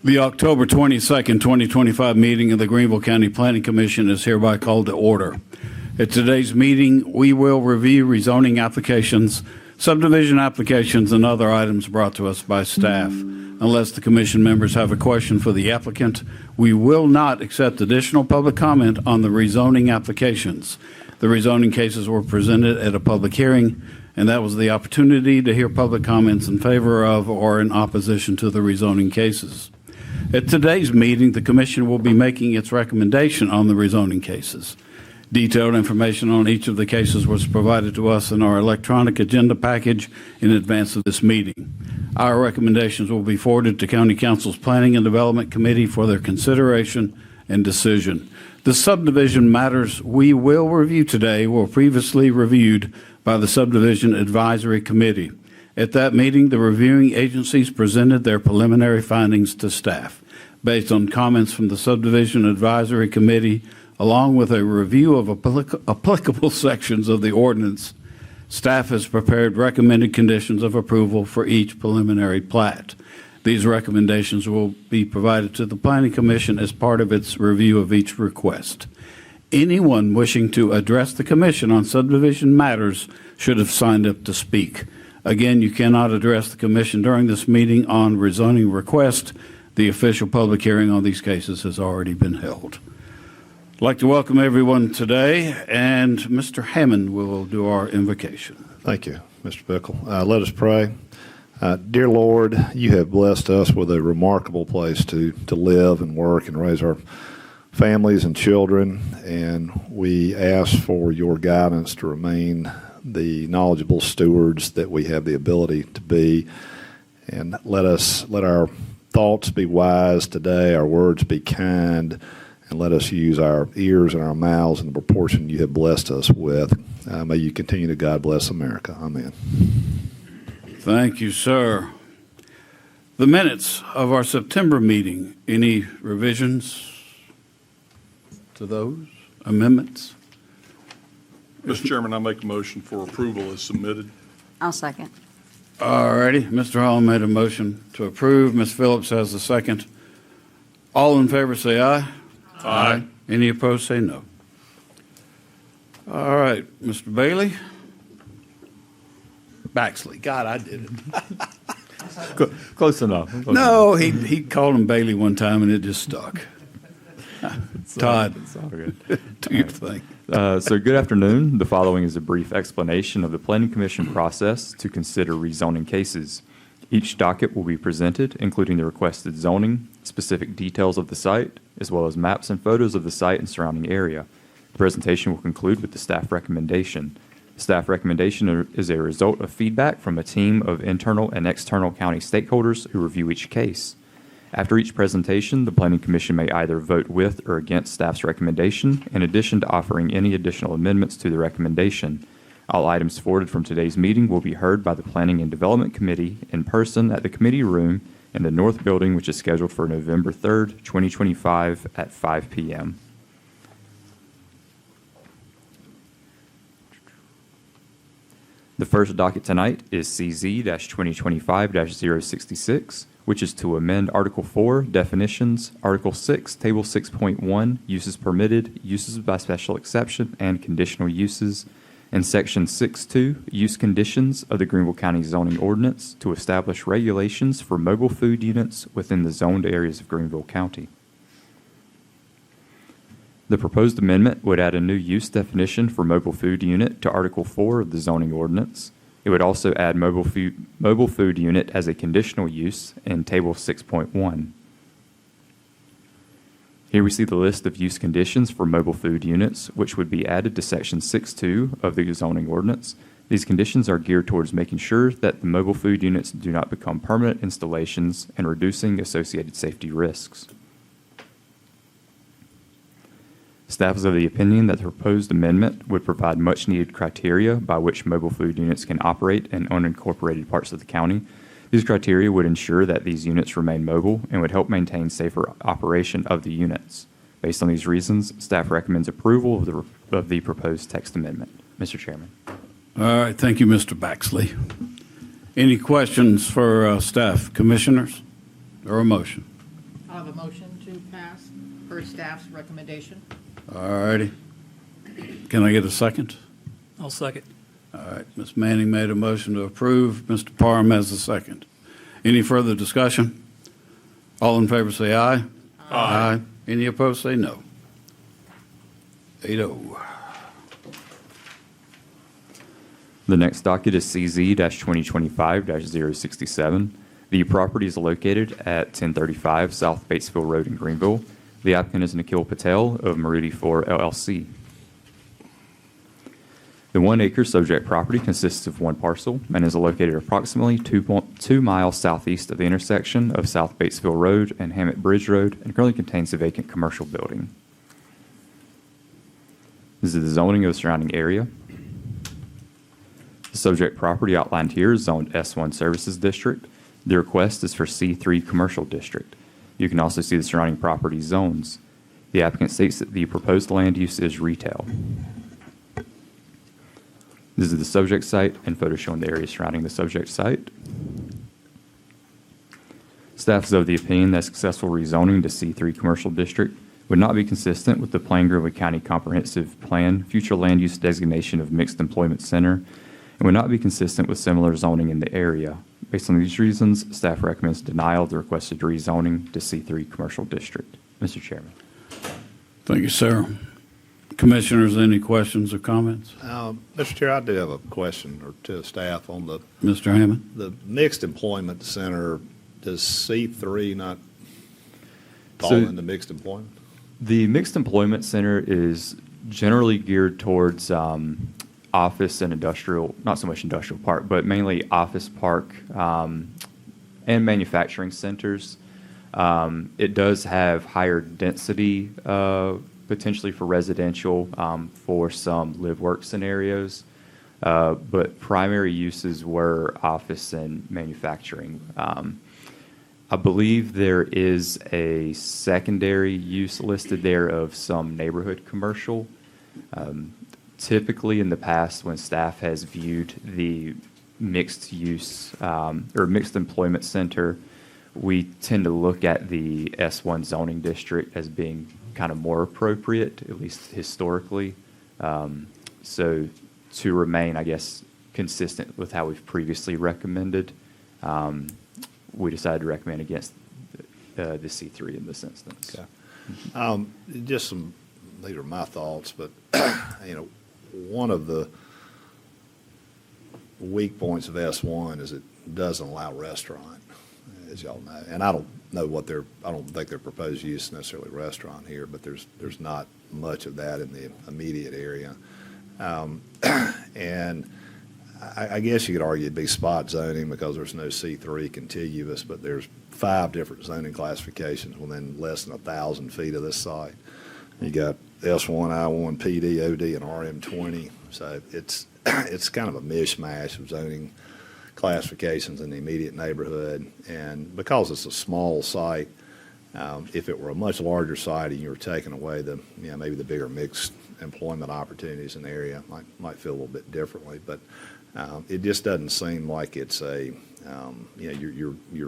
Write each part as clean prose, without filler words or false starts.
The October 22nd, 2025 meeting of the Greenville County Planning Commission is hereby called to order. At today's meeting, we will review rezoning applications, subdivision applications, and other items brought to us by staff. Unless the commission members have a question for the applicant, we will not accept additional public comment on the rezoning applications. The rezoning cases were presented at a public hearing, and that was the opportunity to hear public comments in favor of or in opposition to the rezoning cases. At today's meeting, the commission will be making its recommendation on the rezoning cases. Detailed information on each of the cases was provided to us in our electronic agenda package in advance of this meeting. Our recommendations will be forwarded to County Council's Planning and Development Committee for their consideration and decision. The subdivision matters we will review today were previously reviewed by the Subdivision Advisory Committee. At that meeting, the reviewing agencies presented their preliminary findings to staff. Based on comments from the Subdivision Advisory Committee, along with a review of applicable sections of the ordinance, staff has prepared recommended conditions of approval for each preliminary plat. These recommendations will be provided to the Planning Commission as part of its review of each request. Anyone wishing to address the Commission on subdivision matters should have signed up to speak. Again, you cannot address the Commission during this meeting on rezoning request. The official public hearing on these cases has already been held. I'd like to welcome everyone today, and Mr. Hammond will do our invocation. Thank you, Mr. Bickle. Let us pray. Dear Lord, you have blessed us with a remarkable place to live and work and raise our families and children, and we ask for your guidance to remain the knowledgeable stewards that we have the ability to be, and let our thoughts be wise today, our words be kind, and let us use our ears and our mouths in the proportion you have blessed us with. May you continue to God bless America. Amen. Thank you, sir. The minutes of our September meeting, any revisions to those amendments? Mr. Chairman, I make a motion for approval as submitted. I'll second. All righty. Mr. Hall made a motion to approve. Ms. Phillips has the second. All in favor say aye. Aye. Any opposed say no. All right. Mr. Bailey? Baxley. God, I did it. Close enough. No, he called him Bailey one time and it just stuck. Todd, It's all good. do your thing. So good afternoon. The following is a brief explanation of the Planning Commission process to consider rezoning cases. Each docket will be presented, including the requested zoning, specific details of the site, as well as maps and photos of the site and surrounding area. The presentation will conclude with the staff recommendation. The staff recommendation is a result of feedback from a team of internal and external county stakeholders who review each case. After each presentation, the Planning Commission may either vote with or against staff's recommendation, in addition to offering any additional amendments to the recommendation. All items forwarded from today's meeting will be heard by the Planning and Development Committee in person at the committee room in the North Building, which is scheduled for November 3rd, 2025 at 5 p.m. The first docket tonight is CZ-2025-066, which is to amend Article 4, Definitions, Article 6, Table 6.1, Uses Permitted, Uses by Special Exception, and Conditional Uses, and Section 6.2, Use Conditions of the Greenville County Zoning Ordinance to establish regulations for mobile food units within the zoned areas of Greenville County. The proposed amendment would add a new use definition for mobile food unit to Article 4 of the zoning ordinance. It would also add mobile food unit as a conditional use in Table 6.1. Here we see the list of use conditions for mobile food units, which would be added to Section 6.2 of the zoning ordinance. These conditions are geared towards making sure that the mobile food units do not become permanent installations and reducing associated safety risks. Staff is of the opinion that the proposed amendment would provide much-needed criteria by which mobile food units can operate in unincorporated parts of the county. These criteria would ensure that these units remain mobile and would help maintain safer operation of the units. Based on these reasons, staff recommends approval of the proposed text amendment. Mr. Chairman. All right. Thank you, Mr. Baxley. Any questions for staff, commissioners, or a motion? motion to pass per staff's recommendation. All righty. Can I get a second? I'll second. All right, Ms. Manning made a motion to approve. Mr. Parham has a second. Any further discussion? All in favor say aye. Aye. Any opposed say no. 8-0. The next docket is CZ-2025-067. The property is located at 1035 South Batesville Road in Greenville. The applicant is Nikhil Patel of Maruti 4 LLC. The 1 acre subject property consists of one parcel and is located approximately 2.2 miles southeast of the intersection of South Batesville Road and Hammett Bridge Road and currently contains a vacant commercial building. This is the zoning of the surrounding area. The subject property outlined here is zoned S1 Services District. The request is for C3 Commercial District. You can also see the surrounding property zones. The applicant states that the proposed land use is retail. This is the subject site and photo showing the area surrounding the subject site. Staff is of the opinion that successful rezoning to C3 Commercial District would not be consistent with the Plain Greenville County Comprehensive Plan future land use designation of Mixed Employment Center and would not be consistent with similar zoning in the area. Based on these reasons, staff recommends denial of the requested rezoning to C3 Commercial District. Mr. Chairman. Thank you, sir. Commissioners, any questions or comments? Mr. Chair, I do have a question or to staff on Mr. Hammond? the Mixed Employment Center. Does C3 not fall So- into mixed employment? The Mixed Employment Center is generally geared towards office and industrial, not so much industrial park, but mainly office park and manufacturing centers. It does have higher density potentially for residential for some live-work scenarios, but primary uses were office and manufacturing. I believe there is a secondary use listed there of some neighborhood commercial. Typically, in the past, when staff has viewed the mixed use or mixed employment center, we tend to look at the S1 zoning district as being kind of more appropriate, at least historically. So to remain, I guess, consistent with how we've previously recommended, we decided to recommend against the C3 in this instance. Okay. Just some, these are my thoughts, but, one of the weak points of S1 is it doesn't allow restaurant, as y'all know. And I don't know I don't think their proposed use is necessarily restaurant here, but there's not much of that in the immediate area. And I guess you could argue it'd be spot zoning because there's no C3 contiguous, but there's 5 different zoning classifications within less than 1,000 feet of this site. You got S1, I1, PD, OD, and RM20. So it's kind of a mishmash of zoning classifications in the immediate neighborhood. And because it's a small site, if it were a much larger site and you were taking away maybe the bigger mixed employment opportunities in the area, might feel a little bit differently. But it just doesn't seem like it's you're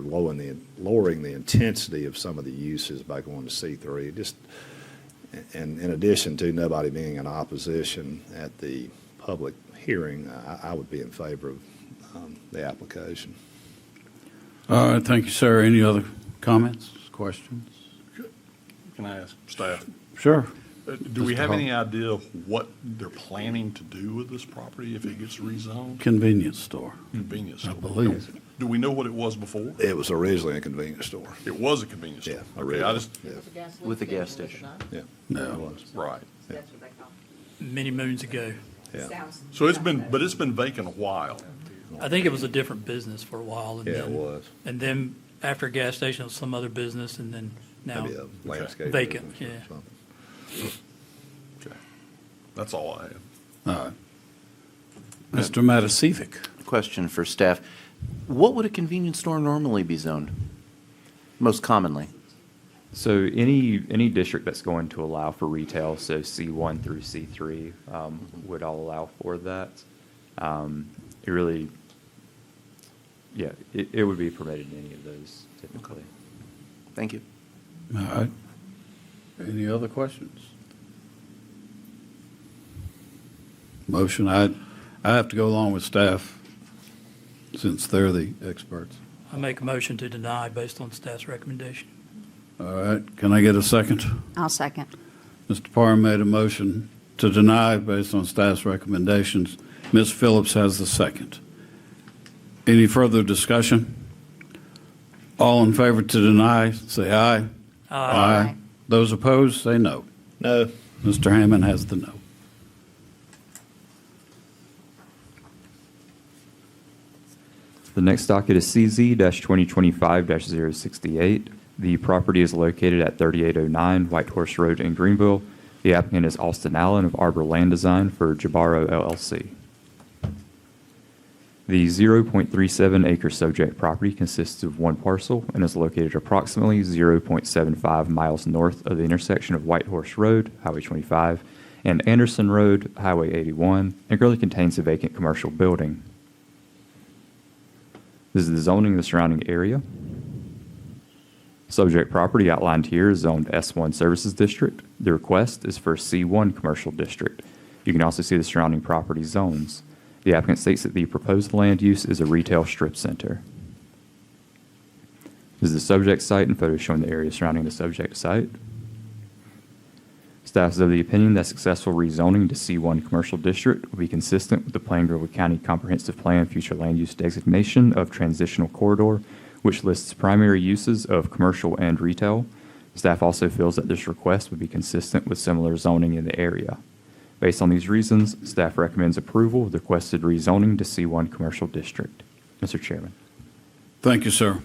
lowering the intensity of some of the uses by going to C3. And in addition to nobody being in opposition at the public hearing, I would be in favor of the application. All right, thank you, sir. Any other comments, questions? Can I ask staff? Sure. Do we Mr. have Hall. any idea of what they're planning to do with this property if it gets rezoned? Convenience store. Convenience I store. believe. Do we know what it was before? It was originally a convenience store. It was a convenience store. Yeah, Okay, I just, yeah, With the gas station. yeah. No. It was. right. That's what they call Many moons ago. Yeah. So it's been vacant a while. I think it was a different business for a while. And Yeah, it then- was. And then after a gas station, it was some other business, and then now Maybe a landscape. vacant, business or yeah. something. Okay. That's all I have. All right. Mr. Matasevic. Question for staff. What would a convenience store normally be zoned? Most commonly? So any district that's going to allow for retail, so C1 through C3, would all allow for that. It really, yeah, it would be permitted in any of those typically. Thank you. All right. Any other questions? Motion, I have to go along with staff since they're the experts. I make a motion to deny based on staff's recommendation. All right, can I get a second? I'll second. Mr. Parr made a motion to deny based on staff's recommendations. Ms. Phillips has the second. Any further discussion? All in favor to deny, say aye. Aye. Those opposed, say no. No. Mr. Hammond has the no. The next docket is CZ-2025-068. The property is located at 3809 White Horse Road in Greenville. The applicant is Austin Allen of Arbor Land Design for Jabaro LLC. The 0.37 acre subject property consists of one parcel and is located approximately 0.75 miles north of the intersection of White Horse Road, Highway 25, and Anderson Road, Highway 81, and currently contains a vacant commercial building. This is the zoning of the surrounding area. Subject property outlined here is zoned S1 Services District. The request is for C1 Commercial District. You can also see the surrounding property zones. The applicant states that the proposed land use is a retail strip center. This is the subject site and photos showing the area surrounding the subject site. Staff is of the opinion that successful rezoning to C1 Commercial District will be consistent with the Plainville County Comprehensive Plan future land use designation of transitional corridor, which lists primary uses of commercial and retail. Staff also feels that this request would be consistent with similar zoning in the area. Based on these reasons, staff recommends approval of the requested rezoning to C1 Commercial District. Mr. Chairman. Thank you, sir.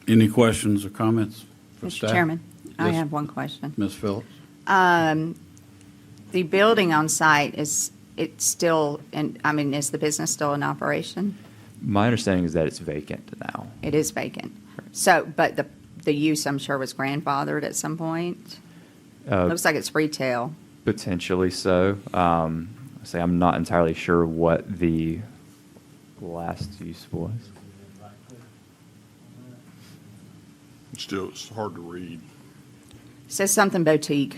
Any questions or comments for Mr. staff? Chairman, I Yes. have one question. Ms. Phillips? The building on site, is it still, is the business still in operation? My understanding is that it's vacant now. It is vacant. So, but the use, I'm sure, was grandfathered at some point? Looks like it's retail. Potentially so. I'm not entirely sure what the last use was. Still, it's hard to read. Says something boutique.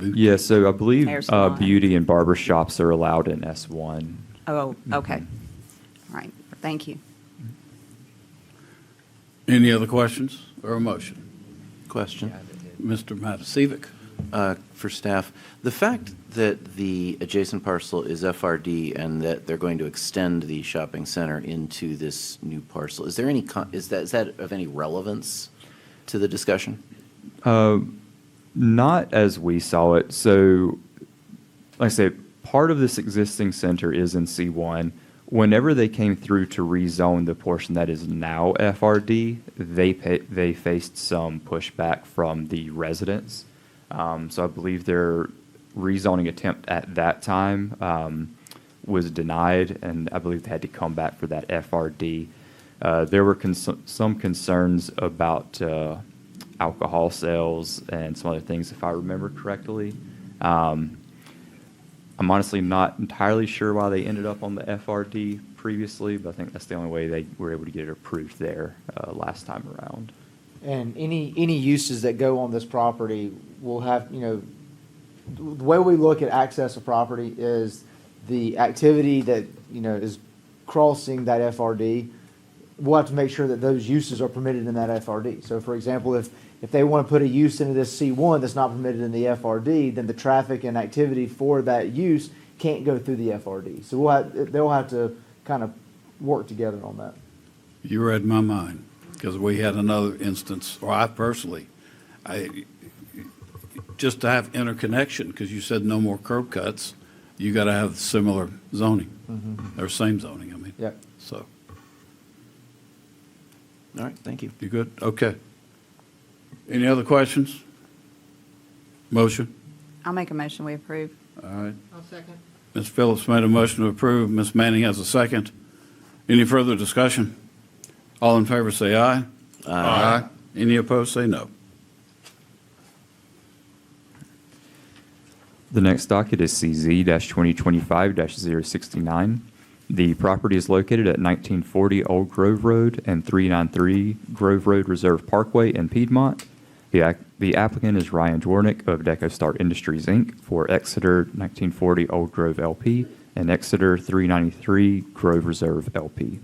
Yeah, so I believe Hair salon. beauty and barber shops are allowed in S1. Oh, okay. All right, thank you. Any other questions or a motion? Question Mr. Matasevic? for staff. The fact that the adjacent parcel is FRD and that they're going to extend the shopping center into this new parcel, is there any, is that of any relevance to the discussion? Not as we saw it. So, like I said, part of this existing center is in C1. Whenever they came through to rezone the portion that is now FRD, they faced some pushback from the residents. So I believe their rezoning attempt at that time was denied, and I believe they had to come back for that FRD. There were some concerns about alcohol sales and some other things, if I remember correctly. I'm honestly not entirely sure why they ended up on the FRD previously, but I think that's the only way they were able to get it approved there last time around. And any uses that go on this property will have, the way we look at access to property is the activity that, is crossing that FRD. We'll have to make sure that those uses are permitted in that FRD. So for example, if they want to put a use into this C1 that's not permitted in the FRD, then the traffic and activity for that use can't go through the FRD. So they'll have to kind of work together on that. You read my mind, because we had another instance, or I personally, just to have interconnection, because you said no more curb cuts, you got to have similar zoning, or same zoning, I mean. Yep. So, All right, thank you. you good? Okay. Any other questions? Motion? I'll make a motion, we approve. All right. I'll second. Ms. Phillips made a motion to approve. Ms. Manning has a second. Any further discussion? All in favor say aye. Aye. Any opposed say no. The next docket is CZ-2025-069. The property is located at 1940 Old Grove Road and 393 Grove Road Reserve Parkway in Piedmont. The applicant is Ryan Dwornik of DecoStar Industries, Inc. for Exeter 1940 Old Grove LP and Exeter 393 Grove Reserve LP.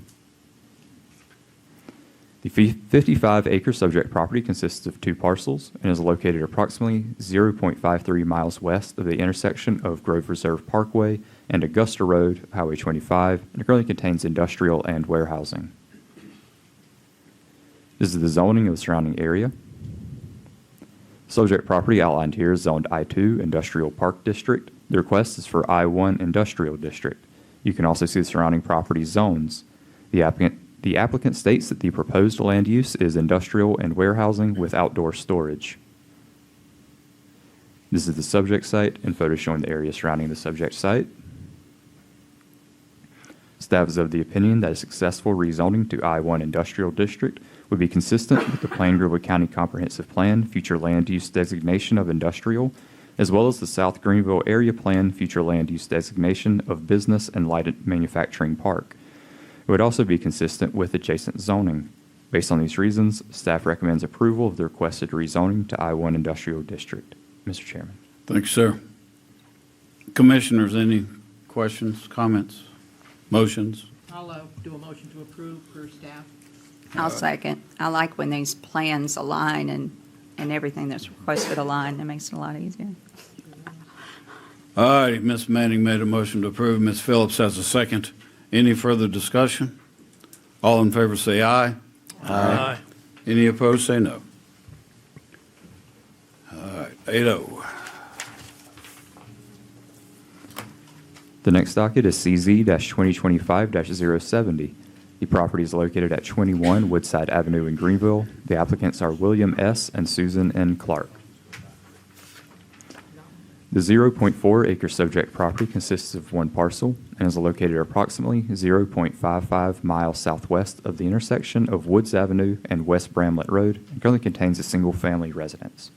The 55-acre subject property consists of 2 parcels and is located approximately 0.53 miles west of the intersection of Grove Reserve Parkway and Augusta Road, Highway 25, and it currently contains industrial and warehousing. This is the zoning of the surrounding area. Subject property outlined here is zoned I-2 Industrial Park District. The request is for I-1 Industrial District. You can also see the surrounding property zones. The applicant states that the proposed land use is industrial and warehousing with outdoor storage. This is the subject site and photos showing the area surrounding the subject site. Staff is of the opinion that a successful rezoning to I-1 Industrial District would be consistent with the Plain Greenville County Comprehensive Plan future land use designation of industrial, as well as the South Greenville Area Plan future land use designation of business and light manufacturing park. It would also be consistent with adjacent zoning. Based on these reasons, staff recommends approval of the requested rezoning to I-1 Industrial District. Mr. Chairman. Thanks, sir. Commissioners, any questions, comments, motions? I'll do a motion to approve per staff. I'll second. I like when these plans align and everything that's requested align. That makes it a lot easier. All right, Ms. Manning made a motion to approve. Ms. Phillips has a second. Any further discussion? All in favor say aye. Aye. Any opposed say no. All right, 8-0. The next docket is CZ-2025-070. The property is located at 21 Woodside Avenue in Greenville. The applicants are William S. and Susan N. Clark. The 0.4-acre subject property consists of 1 parcel and is located approximately 0.55 miles southwest of the intersection of Woods Avenue and West Bramlett Road and currently contains a single-family residence.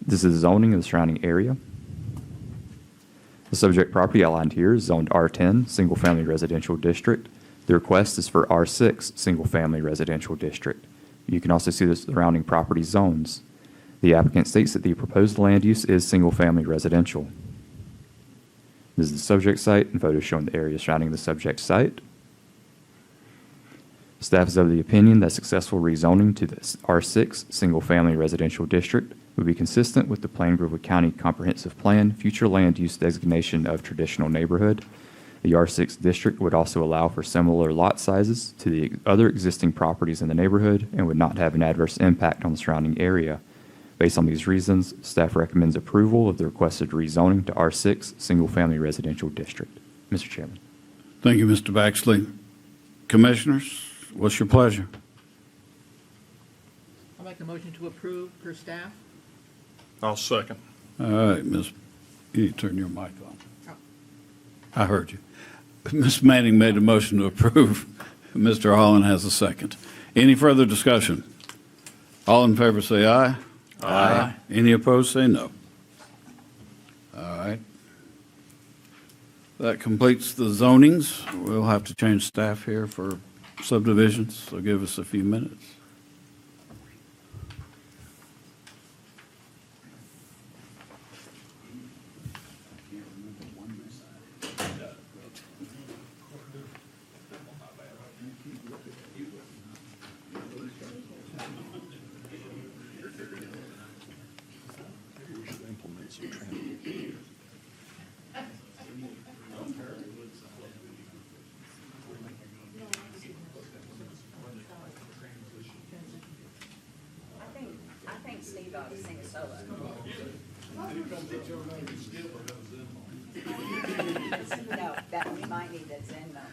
This is the zoning of the surrounding area. The subject property outlined here is zoned R10 Single Family Residential District. The request is for R6 Single Family Residential District. You can also see the surrounding property zones. The applicant states that the proposed land use is single-family residential. This is the subject site and photos showing the area surrounding the subject site. Staff is of the opinion that successful rezoning to the R6 Single-Family Residential District would be consistent with the Plain Greenville County Comprehensive Plan future land use designation of traditional neighborhood. The R6 district would also allow for similar lot sizes to the other existing properties in the neighborhood and would not have an adverse impact on the surrounding area. Based on these reasons, staff recommends approval of the requested rezoning to R6 Single Family Residential District. Mr. Chairman. Thank you, Mr. Baxley. Commissioners, what's your pleasure? I'll make the motion to approve per staff. I'll second. All right, Ms. You need to turn your mic on. I heard you. Ms. Manning made a motion to approve. Mr. Holland has a second. Any further discussion? All in favor say aye. Aye. Any opposed say no. All right. That completes the zonings. We'll have to change staff here for subdivisions, so give us a few minutes. I think Steve ought to sing a solo. No, that we might need that Zen moment.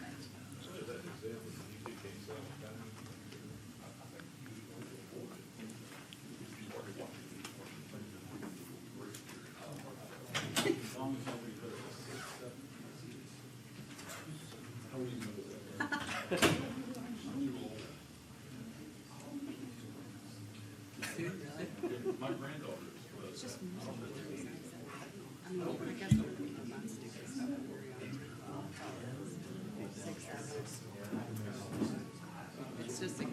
It's just a kid.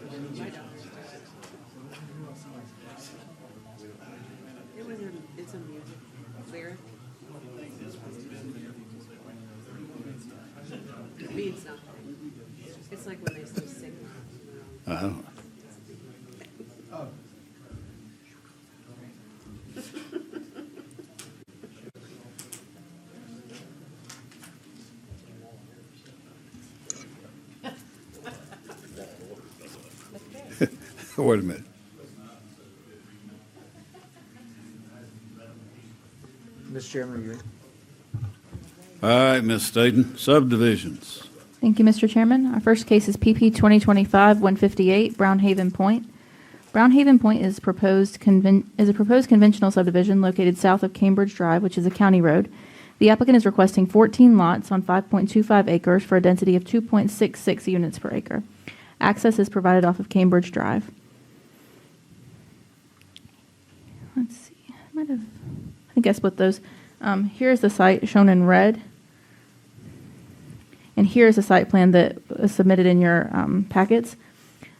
I know. It's a music lyric. It means nothing. It's like when they say sing. Uh, Wait a minute. Mr. Chairman, are you ready? All right, Ms. Staden, subdivisions. Thank you, Mr. Chairman. Our first case is PP 2025-158, Brownhaven Point. Brownhaven Point is a proposed conventional subdivision located south of Cambridge Drive, which is a county road. The applicant is requesting 14 lots on 5.25 acres for a density of 2.66 units per acre. Access is provided off of Cambridge Drive. Let's see. I think I split those. Here's the site shown in red. And here's a site plan that was submitted in your packets.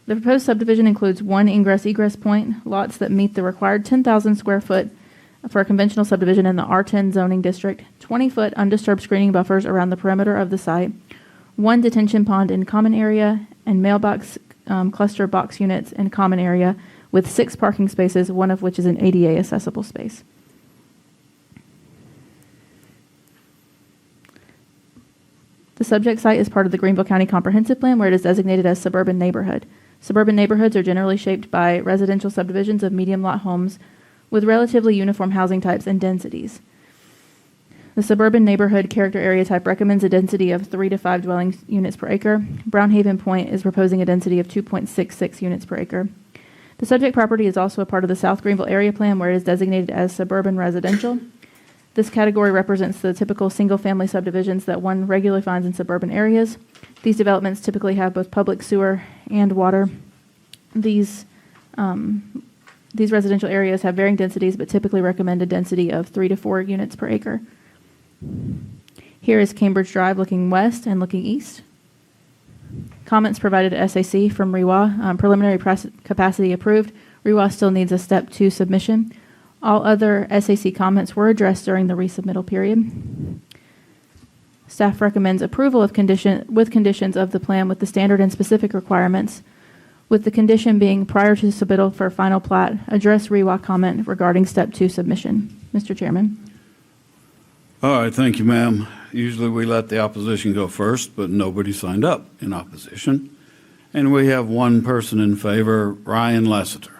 The proposed subdivision includes one ingress-egress point, lots that meet the required 10,000 square foot for a conventional subdivision in the R10 zoning district, 20-foot undisturbed screening buffers around the perimeter of the site, one detention pond in common area, and mailbox cluster box units in common area with 6 parking spaces, one of which is an ADA accessible space. The subject site is part of the Greenville County Comprehensive Plan, where it is designated as suburban neighborhood. Suburban neighborhoods are generally shaped by residential subdivisions of medium lot homes with relatively uniform housing types and densities. The suburban neighborhood character area type recommends a density of 3 to 5 dwelling units per acre. Brownhaven Point is proposing a density of 2.66 units per acre. The subject property is also a part of the South Greenville Area Plan, where it is designated as suburban residential. This category represents the typical single-family subdivisions that one regularly finds in suburban areas. These developments typically have both public sewer and water. These residential areas have varying densities, but typically recommend a density of 3 to 4 units per acre. Here is Cambridge Drive looking west and looking east. Comments provided to SAC from REWA. Preliminary capacity approved. REWA still needs a step 2 submission. All other SAC comments were addressed during the resubmittal period. Staff recommends approval of conditions of the plan with the standard and specific requirements, with the condition being prior to submittal for final plat, address REWA comment regarding step 2 submission. Mr. Chairman. All right, thank you, ma'am. Usually we let the opposition go first, but nobody signed up in opposition. And we have one person in favor, Ryan Lassiter.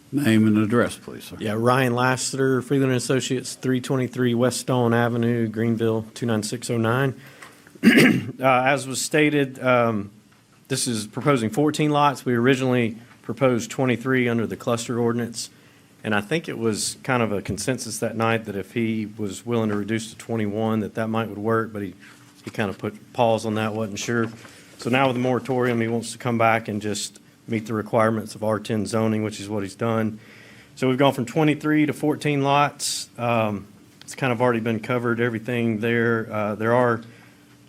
Name and address, please, sir. Yeah, Ryan Lassiter, Freeland & Associates, 323 West Stone Avenue, Greenville, 29609. As was stated, this is proposing 14 lots. We originally proposed 23 under the cluster ordinance, and I think it was kind of a consensus that night that if he was willing to reduce to 21, that might would work, but he kind of put pause on that, wasn't sure. So now with the moratorium, he wants to come back and just meet the requirements of R10 zoning, which is what he's done. So we've gone from 23 to 14 lots. It's kind of already been covered, everything there. There are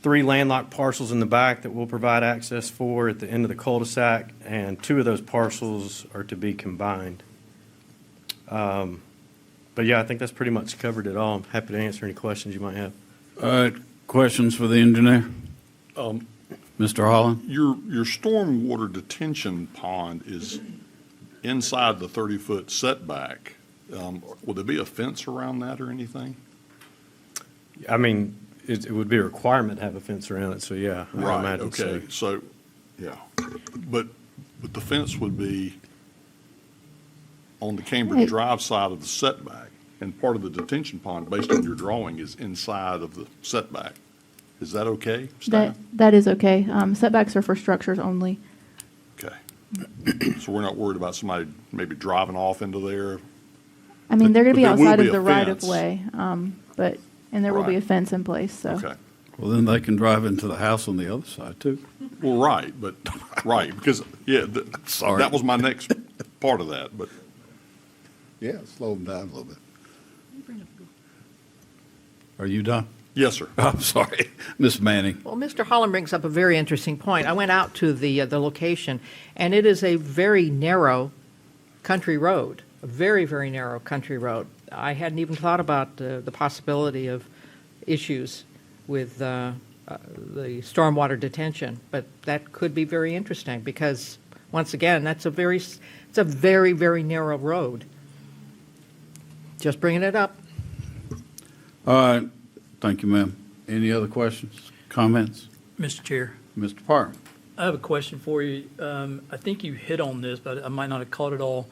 3 landlocked parcels in the back that we'll provide access for at the end of the cul-de-sac, and 2 of those parcels are to be combined. But yeah, I think that's pretty much covered it all. I'm happy to answer any questions you might have. All right, questions for the engineer? Mr. Holland? Your stormwater detention pond is inside the 30-foot setback. Will there be a fence around that or anything? I mean, it would be a requirement to have a fence around it, so yeah. I Right, imagine so. okay, so, yeah. But the fence would be on the Cambridge Drive side of the setback, and part of the detention pond, based on your drawing, is inside of the setback. Is that okay, staff? That is okay. Setbacks are for structures only. Okay. So we're not worried about somebody maybe driving off into there? I mean, they're going to be But there will outside be of the a right of fence. way, and there will be a Right. fence in place, so. Okay. Well, then they can drive into the house on the other side, too. Well, right, because, yeah, Sorry. that was my next part of that, but, Yeah, slow them down a little bit. Are you done? Yes, sir. I'm sorry. Ms. Manning. Well, Mr. Holland brings up a very interesting point. I went out to the location, and it is a very narrow country road, a very, very narrow country road. I hadn't even thought about the possibility of issues with the stormwater detention, but that could be very interesting because, once again, it's a very, very narrow road. Just bringing it up. All right. Thank you, ma'am. Any other questions, comments? Mr. Chair, Mr. Park? I have a question for you. I think you hit on this, but I might not have caught it all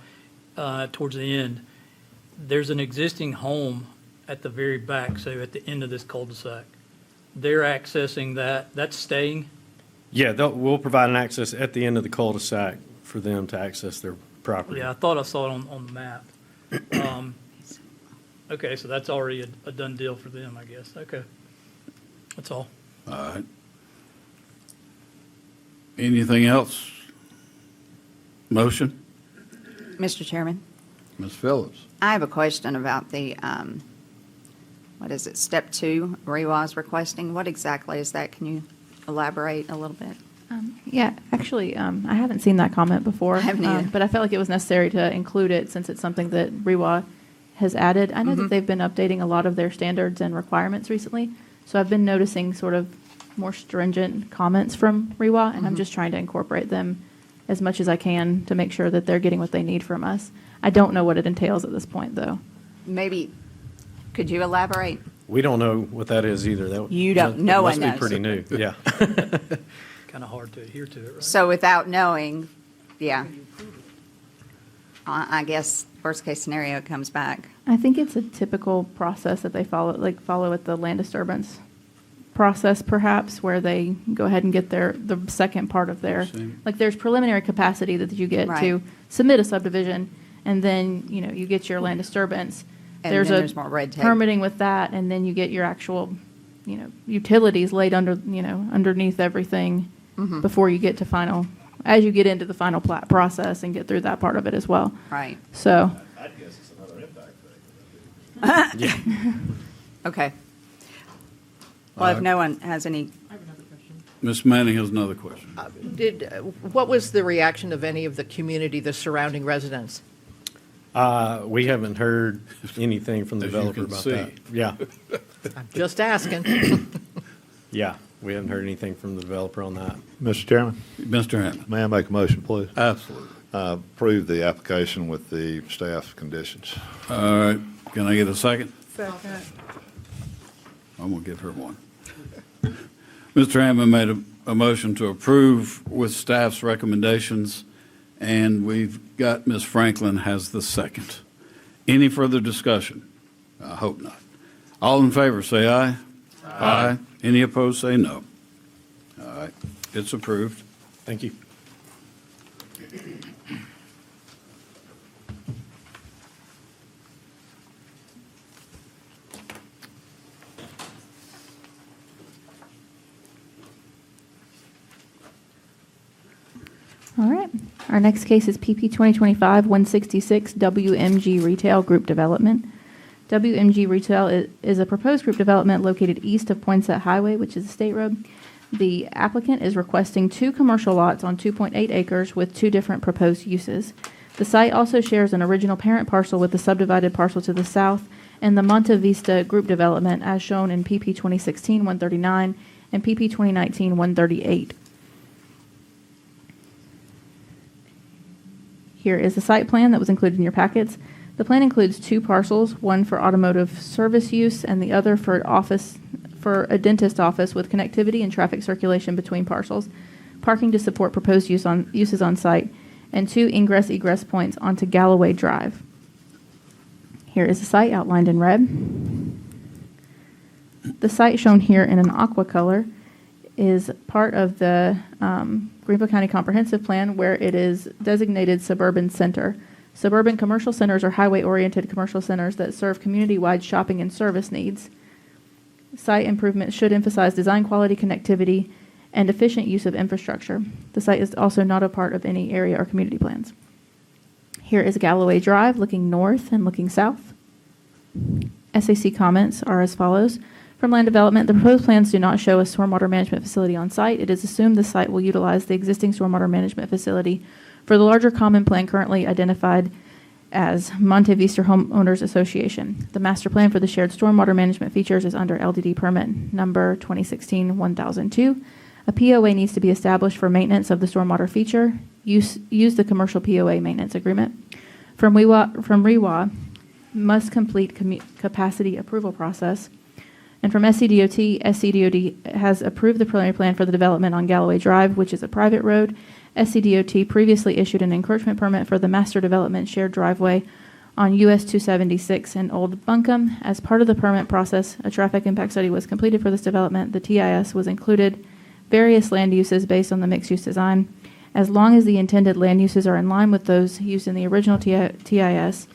towards the end. There's an existing home at the very back, so at the end of this cul-de-sac. They're accessing that. That's staying? Yeah, we'll provide an access at the end of the cul-de-sac for them to access their property. Yeah, I thought I saw it on the map. Okay, so that's already a done deal for them, I guess. Okay. That's all. All right. Anything else? Motion? Mr. Chairman, Ms. Phillips? I have a question about the, what is it, step 2, REWA's requesting. What exactly is that? Can you elaborate a little bit? Yeah, actually, I haven't seen that comment before. I haven't either. But I felt like it was necessary to include it since it's something that REWA has added. I know that they've been updating a lot of their standards and requirements recently, so I've been noticing sort of more stringent comments from REWA, and I'm just trying to incorporate them as much as I can to make sure that they're getting what they need from us. I don't know what it entails at this point, though. Maybe, could you elaborate? We don't know what that is either. That You don't- no one Must knows. be pretty new, yeah. Kind of hard to adhere to it, right? So without knowing, yeah. I guess worst case scenario, it comes back. I think it's a typical process that they follow with the land disturbance process, perhaps, where they go ahead and get the second part of their, Same. like, there's preliminary capacity that you get Right. to submit a subdivision, and then, you get your land disturbance. And then there's more red tape. Permitting with that, and then you get your actual, utilities laid underneath everything Mm-hmm. before you get to final, as you get into the final plat process and get through that part of it as well. Right. So, I'd guess it's another impact thing. Okay. Well, if no one has any, Ms. Manning has another question. What was the reaction of any of the community, the surrounding residents? We haven't heard anything from the As you developer can about see. that. Yeah, I'm just asking. yeah, we haven't heard anything from the developer on that. Mr. Chairman, Mr. Hammond? may I make a motion, please? Absolutely. Approve the application with the staff conditions. All right. Can I get a second? Second. I'm going to give her one. Mr. Hammond made a motion to approve with staff's recommendations, and we've got Ms. Franklin has the second. Any further discussion? I hope not. All in favor, say aye. Aye. Any opposed, say no. All right. It's approved. Thank you. all right. Our next case is PP 2025-166 WMG Retail Group Development. WMG Retail is a proposed group development located east of Poinsett Highway, which is a state road. The applicant is requesting 2 commercial lots on 2.8 acres with 2 different proposed uses. The site also shares an original parent parcel with the subdivided parcel to the south and the Monte Vista Group Development as shown in PP 2016-139 and PP 2019-138. Here is the site plan that was included in your packets. The plan includes 2 parcels, one for automotive service use and the other for a dentist office with connectivity and traffic circulation between parcels, parking to support proposed uses on site, and 2 ingress-egress points onto Galloway Drive. Here is the site outlined in red. The site shown here in an aqua color is part of the Greenville County Comprehensive Plan where it is designated suburban center. Suburban commercial centers are highway-oriented commercial centers that serve community-wide shopping and service needs. Site improvements should emphasize design quality, connectivity, and efficient use of infrastructure. The site is also not a part of any area or community plans. Here is Galloway Drive looking north and looking south. SAC comments are as follows. From land development, the proposed plans do not show a stormwater management facility on site. It is assumed the site will utilize the existing stormwater management facility for the larger common plan currently identified as Monte Vista Homeowners Association. The master plan for the shared stormwater management features is under LDD permit number 2016-1002. A POA needs to be established for maintenance of the stormwater feature. Use the commercial POA maintenance agreement. From REWA must complete capacity approval process. And from SCDOT has approved the preliminary plan for the development on Galloway Drive, which is a private road. SCDOT previously issued an encroachment permit for the master development shared driveway on US 276 in Old Buncombe. As part of the permit process, a traffic impact study was completed for this development. The TIS was included various land uses based on the mixed-use design. As long as the intended land uses are in line with those used in the original TIS,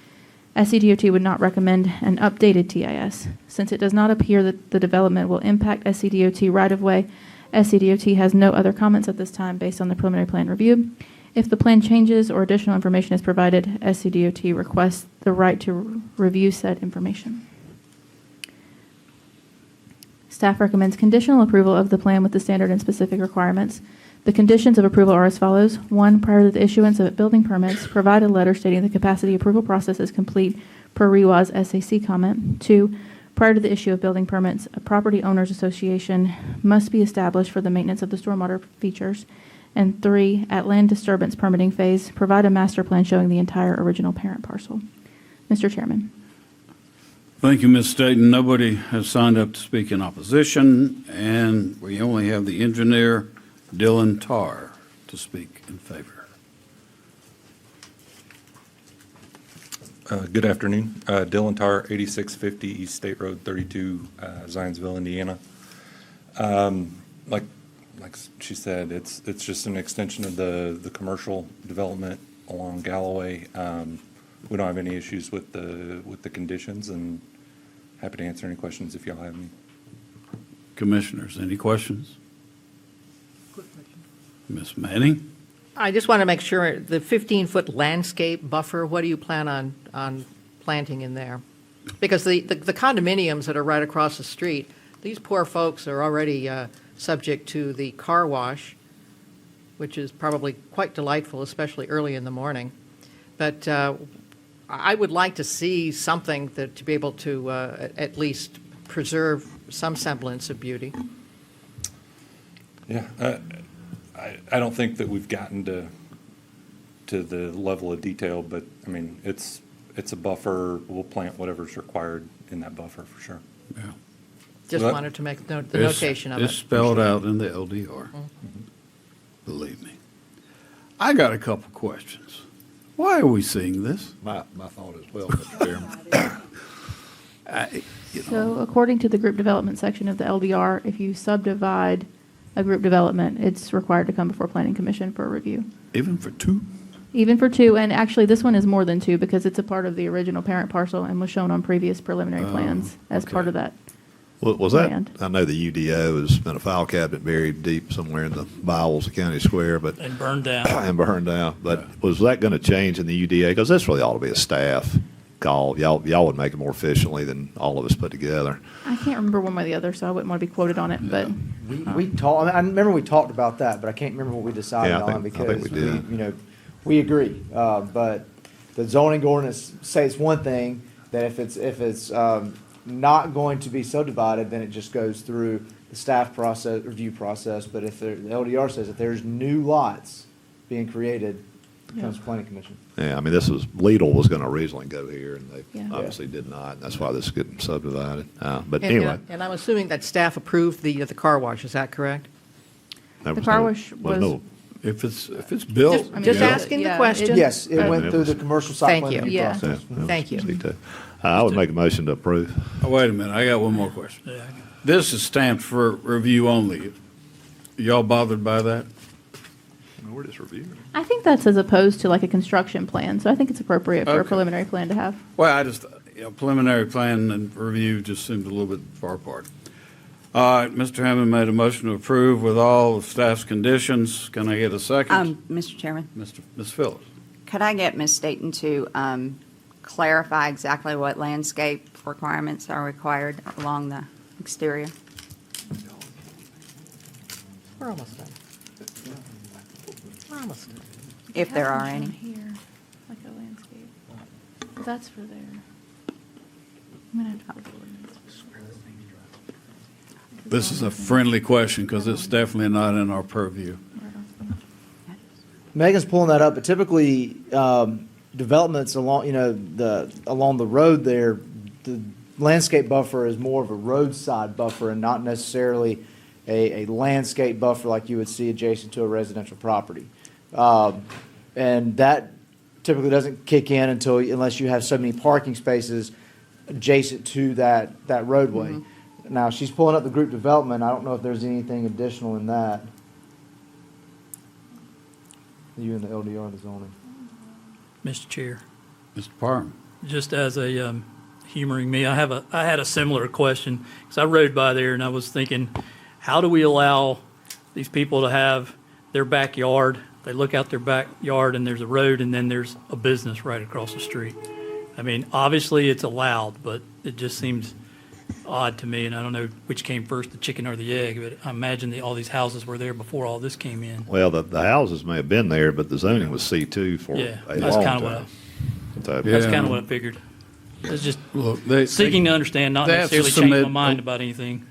SCDOT would not recommend an updated TIS. Since it does not appear that the development will impact SCDOT right-of-way, SCDOT has no other comments at this time based on the preliminary plan review. If the plan changes or additional information is provided, SCDOT requests the right to review said information. Staff recommends conditional approval of the plan with the standard and specific requirements. The conditions of approval are as follows. 1, prior to the issuance of building permits, provide a letter stating the capacity approval process is complete per REWA's SAC comment. 2, prior to the issue of building permits, a property owners association must be established for the maintenance of the stormwater features. And 3, at land disturbance permitting phase, provide a master plan showing the entire original parent parcel. Mr. Chairman. Thank you, Ms. Staton. Nobody has signed up to speak in opposition, and we only have the engineer, Dylan Tarr, to speak in favor. Good afternoon. Dylan Tarr, 8650 East State Road 32, Zionsville, Indiana. Like she said, it's just an extension of the commercial development along Galloway. We don't have any issues with the conditions, and happy to answer any questions if y'all have any. Commissioners, any questions? Ms. Manning? I just want to make sure, the 15-foot landscape buffer, what do you plan on planting in there? Because the condominiums that are right across the street, these poor folks are already subject to the car wash, which is probably quite delightful, especially early in the morning. But I would like to see something to be able to at least preserve some semblance of beauty. Yeah, I don't think that we've gotten to the level of detail, but I mean, it's a buffer. We'll plant whatever's required in that buffer for sure. Yeah. Just Well, wanted to make the notation of it. It's spelled out in the LDR. Believe me. I got a couple questions. Why are we seeing this? My thought as well, Mr. Chairman. So according to the group development section of the LDR, if you subdivide a group development, it's required to come before Planning Commission for a review. Even for 2? Even for 2, and actually this one is more than 2 because it's a part of the original parent parcel and was shown on previous preliminary plans as part of that. Was that, land. I know the UDO has been a file cabinet buried deep somewhere in the bowels of County Square, but. And burned down. And burned down, but was that going to change in the UDA? Because this really ought to be a staff call. Y'all would make it more efficiently than all of us put together. I can't remember one way or the other, so I wouldn't want to be quoted on it, but We talked, I remember we talked about that, but I can't remember what we decided Yeah, I on think because we did. we agree. But the zoning ordinance says one thing, that if it's not going to be subdivided, then it just goes through the staff process, review process. But if the LDR says if there's new lots being created, it comes to Planning Commission. Yeah, I mean, Lidl was going to originally go here, and they Yeah. obviously did not, and that's why this is getting subdivided. But And, anyway. and I'm assuming that staff approved the car wash, is that correct? there The was car no- wash was was- no- If it's built. Just yeah. asking the Yeah, question. Yes, it I went mean, through it the was- commercial site Thank plan you. review Yeah. process. yeah, Thank you. C2. I would make a motion to approve. Oh, wait a minute, I got one more question. Yeah. This is stamped for review only. Y'all bothered by that? We're just reviewing. I think that's as opposed to like a construction plan, so I think it's appropriate for a Okay. preliminary plan to have. Well, I just, preliminary plan and review just seemed a little bit far apart. All right, Mr. Hammond made a motion to approve with all of staff's conditions. Can I get a second? Mr. Chairman, Ms. Phillips? could I get Ms. Staton to clarify exactly what landscape requirements are required along the exterior? We're almost done. We're almost done. If there are any. Here, like a landscape. But that's for there. I'm gonna have to look at the ordinance. This is a friendly question because it's definitely not in our purview. Megan's pulling that up, but typically, developments along, along the road there, the landscape buffer is more of a roadside buffer and not necessarily a landscape buffer like you would see adjacent to a residential property. And that typically doesn't kick in unless you have so many parking spaces adjacent to that roadway. Now, she's pulling up the group development. I don't know if there's anything additional in that. You and the LDR and the zoning. Mr. Chair, Mr. Parham? just as a humoring me, I had a similar question because I rode by there and I was thinking, how do we allow these people to have their backyard? They look out their backyard and there's a road and then there's a business right across the street. I mean, obviously it's allowed, but it just seems odd to me, and I don't know which came first, the chicken or the egg, but I imagine all these houses were there before all this came in. Well, the houses may have been there, but the zoning was C2 for Yeah, a that's long kind of time. that's Yeah. kind of what I figured. It's just Look, seeking to understand, not they have to necessarily change my submit- mind about anything.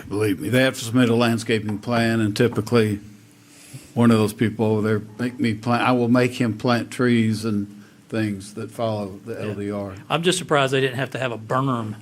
Believe me, they have to submit a landscaping plan, and typically, one of those people over there I will make him plant trees and things that follow the LDR. I'm just surprised they didn't have to have a berm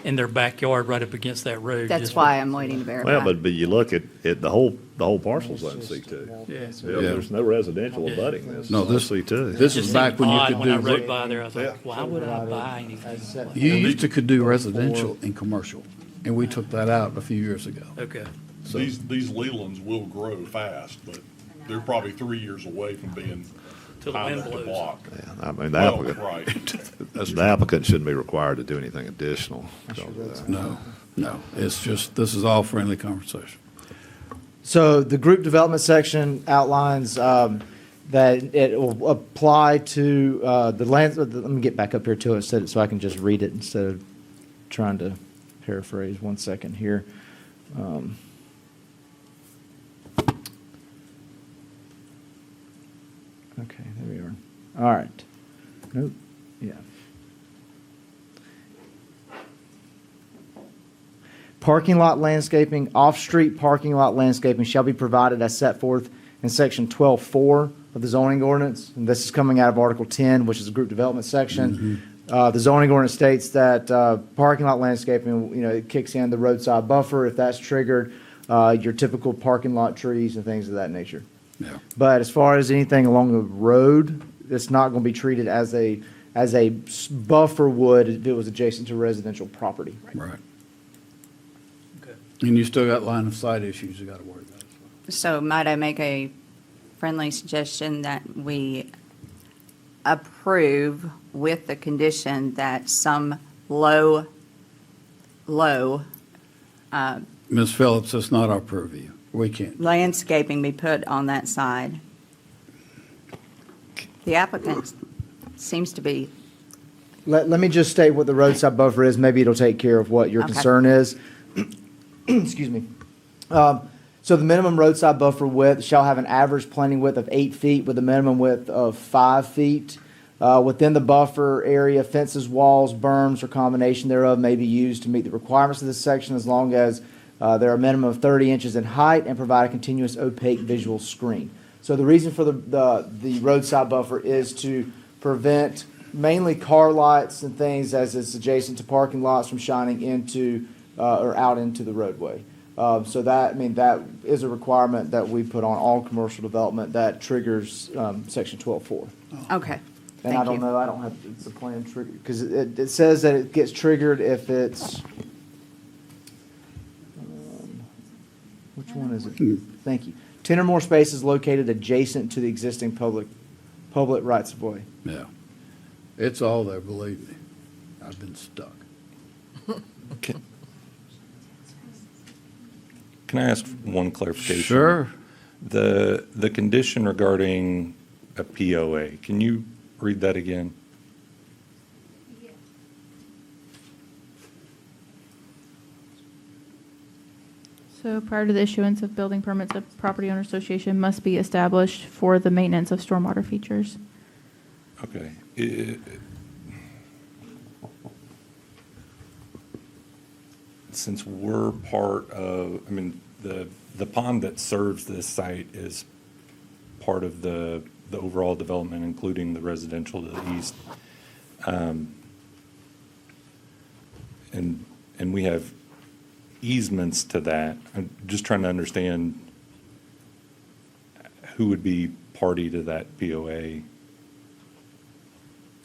in their backyard right up against that road. That's just why I'm waiting to verify. Well, but you look at the whole parcel's on C2. Yeah. Yeah, there's no residential abutting this. No, this- C2. This Just is back seemed when you odd could when I do, rode by there, I was like, why would I buy anything? you used to could do residential and commercial, and we took that out a few years ago. Okay. So- These Lelands will grow fast, but they're probably 3 years away from being Till the wind time to blows. block. Yeah, I mean, the Well, applicant, right. the applicant shouldn't be required to do anything additional. No, it's just, this is all friendly conversation. So the group development section outlines that it will apply to the land. Let me get back up here to it so I can just read it instead of trying to paraphrase. 1 second here. Okay, there we are. All right. Nope. Yeah. Parking lot landscaping, off-street parking lot landscaping shall be provided as set forth in section 12.4 of the zoning ordinance. And this is coming out of Article 10, which is the group development section. The zoning ordinance states that parking lot landscaping, it kicks in the roadside buffer. If that's triggered, your typical parking lot trees and things of that nature. Yeah. But as far as anything along the road, it's not going to be treated as a buffer would if it was adjacent to residential property. Right. Okay. And you still got line of sight issues you got to worry about. So might I make a friendly suggestion that we approve with the condition that some low, Ms. Phillips, it's not our purview. We can't. landscaping be put on that side? The applicant seems to be, Let me just state what the roadside buffer is. Maybe it'll take care of what your Okay. concern is. Excuse me. So the minimum roadside buffer width shall have an average planting width of 8 feet with a minimum width of 5 feet. Within the buffer area, fences, walls, berms, or combination thereof may be used to meet the requirements of this section as long as they're a minimum of 30 inches in height and provide a continuous opaque visual screen. So the reason for the roadside buffer is to prevent mainly car lights and things as it's adjacent to parking lots from shining into or out into the roadway. So that is a requirement that we put on all commercial development that triggers section 12.4. okay, And I thank don't you. know, I don't have the plan trigger, because it says that it gets triggered if it's, which one is it? Thank you. 10 or more spaces located adjacent to the existing public rights of way. Yeah. It's all there, believe me. I've been stuck. Can I ask one clarification? Sure. The condition regarding a POA, can you read that again? So prior to the issuance of building permits, a property owner association must be established for the maintenance of stormwater features. Okay. Since we're part of, I mean, the pond that serves this site is part of the overall development, including the residential to the east. And we have easements to that. I'm just trying to understand who would be party to that POA.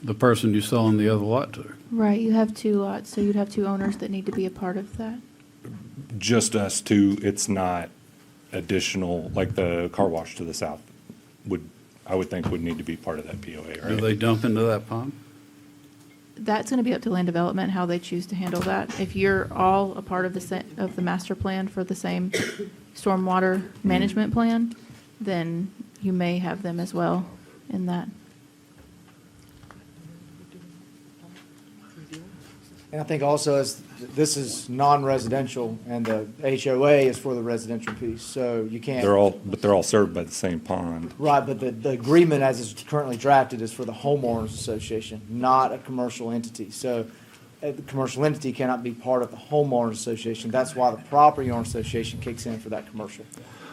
The person you're selling the other lot to. Right, you have two lots, so you'd have two owners that need to be a part of that. Just us two, it's not additional, like the car wash to the south I would think would need to be part of that POA, Do right? they dump into that pond? That's going to be up to land development, how they choose to handle that. If you're all a part of the master plan for the same stormwater management plan, then you may have them as well in that. And I think also as, this is non-residential and the HOA is for the residential piece, so you can't. They're all served by the same pond. Right, but the agreement as it's currently drafted is for the homeowners association, not a commercial entity. So the commercial entity cannot be part of the homeowners association. That's why the property owner association kicks in for that commercial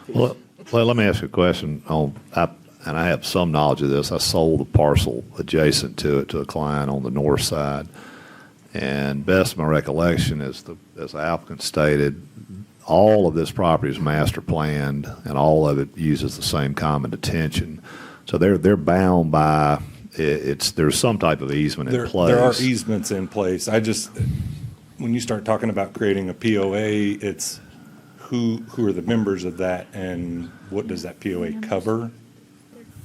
piece. Well, let me ask you a question and I have some knowledge of this. I sold a parcel adjacent to it to a client on the north side. And best of my recollection, as the applicant stated, all of this property is master planned, and all of it uses the same common detention. So they're bound by there's some type of easement in place. There are easements in place. When you start talking about creating a POA, it's who are the members of that and what does that POA cover?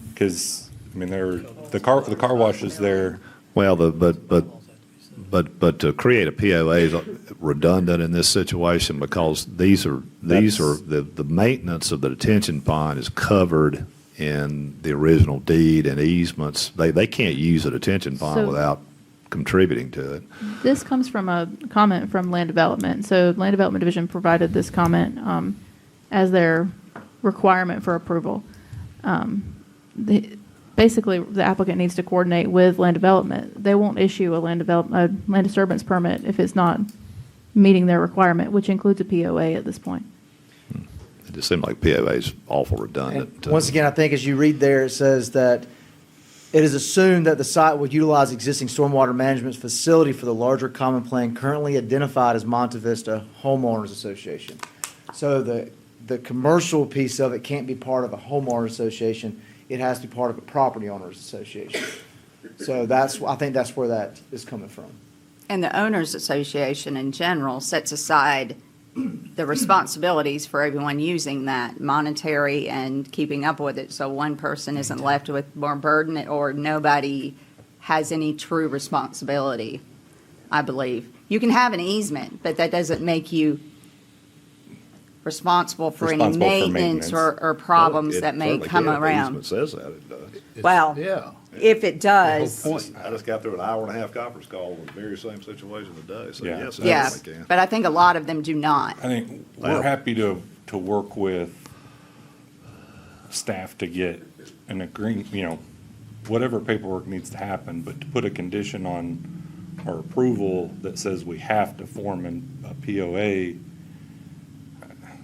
Because, I mean, the car wash is there. Well, but to create a POA is redundant in this situation because these are the maintenance of the detention pond is covered in the original deed and easements. They can't use a detention pond So- without contributing to it. This comes from a comment from Land Development. So Land Development Division provided this comment as their requirement for approval. Basically, the applicant needs to coordinate with land development. They won't issue a land disturbance permit if it's not meeting their requirement, which includes a POA at this point. It just seemed like POA is awful redundant. And once again, I think as you read there, it says that it is assumed that the site will utilize existing stormwater management facility for the larger common plan currently identified as Monte Vista Homeowners Association. So the commercial piece of it can't be part of a homeowners association. It has to be part of a property owners association. So I think that's where that is coming from. And the owners association in general sets aside the responsibilities for everyone using that, monetary and keeping up with it, so one person isn't left with more burden or nobody has any true responsibility, I believe. You can have an easement, but that doesn't make you responsible for any Responsible for maintenance maintenance. or problems It that may certainly come can. If the around. easement says that, it does. Well, Yeah. if it does. I just got through an hour and a half conference call with the very same situation today, so Yeah. yes, it Yeah, definitely can. but I think a lot of them do not. I think we're happy to work with staff to get an agreement, whatever paperwork needs to happen, but to put a condition on our approval that says we have to form a POA,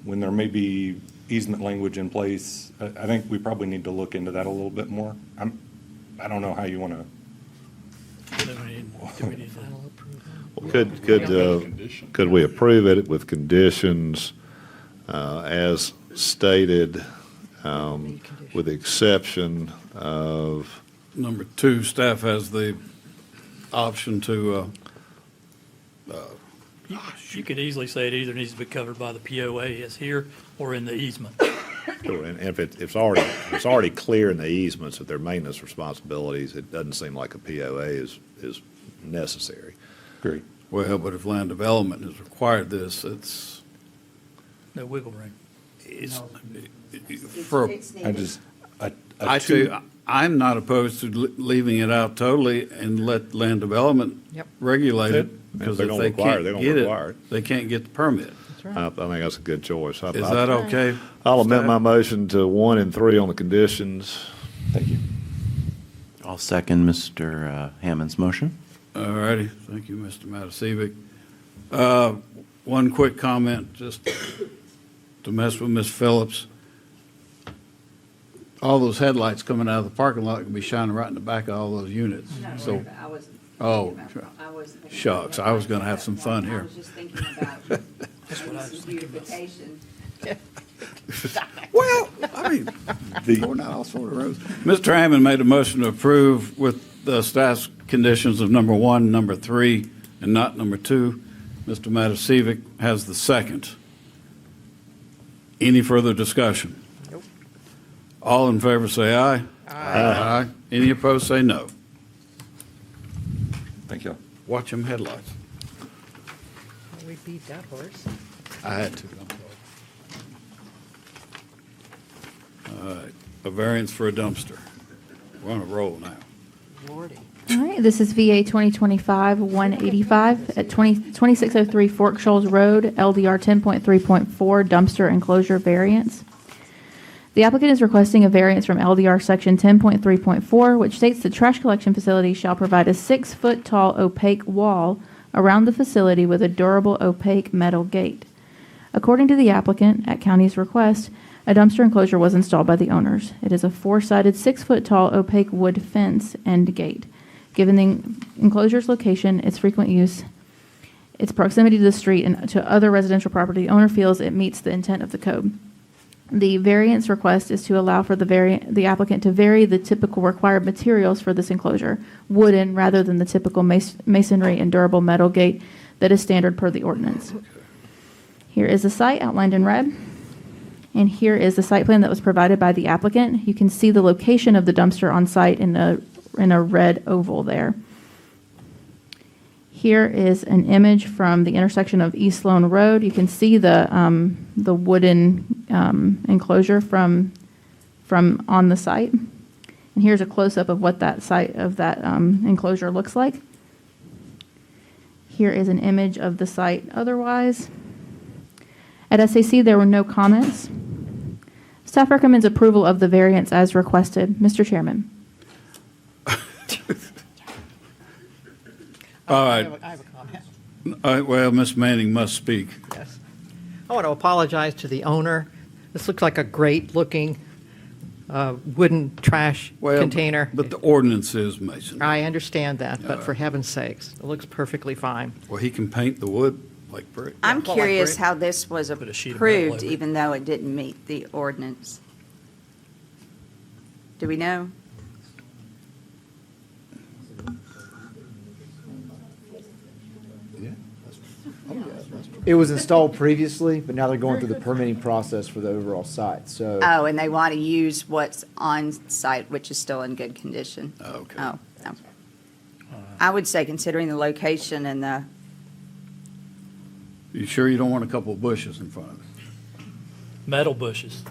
when there may be easement language in place, I think we probably need to look into that a little bit more. I don't know how you want to. Do we need Could we approve it with conditions as stated, with the exception of, Number 2, staff has the option to, You could easily say it either needs to be covered by the POA as here or in the easement. and if it's already clear in the easements that their maintenance responsibilities, it doesn't seem like a POA is necessary. Great. well, but if land development has required this, it's, No wiggle room. for, I'm not opposed to leaving it out totally and let land development Yep. regulate it. If Because they're if gonna they require it, can't they're gonna get require it, it. they can't get the permit. I think that's a good choice. Is that okay? I'll amend staff? my motion to 1 and 3 on the conditions. Thank you. I'll second Mr. Hammond's motion. All righty, thank you, Mr. Matasevic. One quick comment, just to mess with Ms. Phillips. All those headlights coming out of the parking lot can be shining right in the back of all those units. So, I wasn't. oh, I wasn't thinking shucks, about I was gonna that. have some fun I here. was just thinking about some beautification. Well, I mean, going out all sort of roads. Mr. Hammond made a motion to approve with the staff's conditions of number 1, number 3, and not number 2. Mr. Matasevic has the second. Any further discussion? Nope. All in favor say aye. Aye. Any opposed say no. Thank you. Watch them headlights. We beat that horse. I had to. All right, a variance for a dumpster. We're on a roll now. Lordy. All right, this is VA 2025-185 at 2603 Fork Shoals Road, LDR 10.3.4 dumpster enclosure variance. The applicant is requesting a variance from LDR Section 10.3.4, which states the trash collection facility shall provide a 6-foot tall opaque wall around the facility with a durable opaque metal gate. According to the applicant, at county's request, a dumpster enclosure was installed by the owners. It is a 4-sided, 6-foot tall opaque wood fence and gate. Given the enclosure's location, its frequent use, its proximity to the street and to other residential property, the owner feels it meets the intent of the code. The variance request is to allow for the applicant to vary the typical required materials for this enclosure, wooden rather than the typical masonry and durable metal gate that is standard per the ordinance. Here is the site outlined in red. And here is the site plan that was provided by the applicant. You can see the location of the dumpster on site in a red oval there. Here is an image from the intersection of East Sloan Road. You can see the wooden enclosure from on the site. And here's a close-up of what that site of that enclosure looks like. Here is an image of the site otherwise. At SAC, there were no comments. Staff recommends approval of the variance as requested. Mr. Chairman. All right. I have a comment. Well, Ms. Manning must speak. Yes. I want to apologize to the owner. This looks like a great-looking wooden trash Well, container. but the ordinance is masonry. I understand that, but for heaven's sakes, it looks perfectly fine. Well, he can paint the wood like brick. I'm Well, like curious brick. how this was Put a sheet of metal approved, over it. even though it didn't meet the ordinance. Do we know? It was installed previously, but now they're going through the permitting process for the overall site, so. Oh, and they want to use what's on site, which is still in good condition. Okay. Oh, no. I would say considering the location and the, You sure you don't want a couple of bushes in front of it? Metal bushes.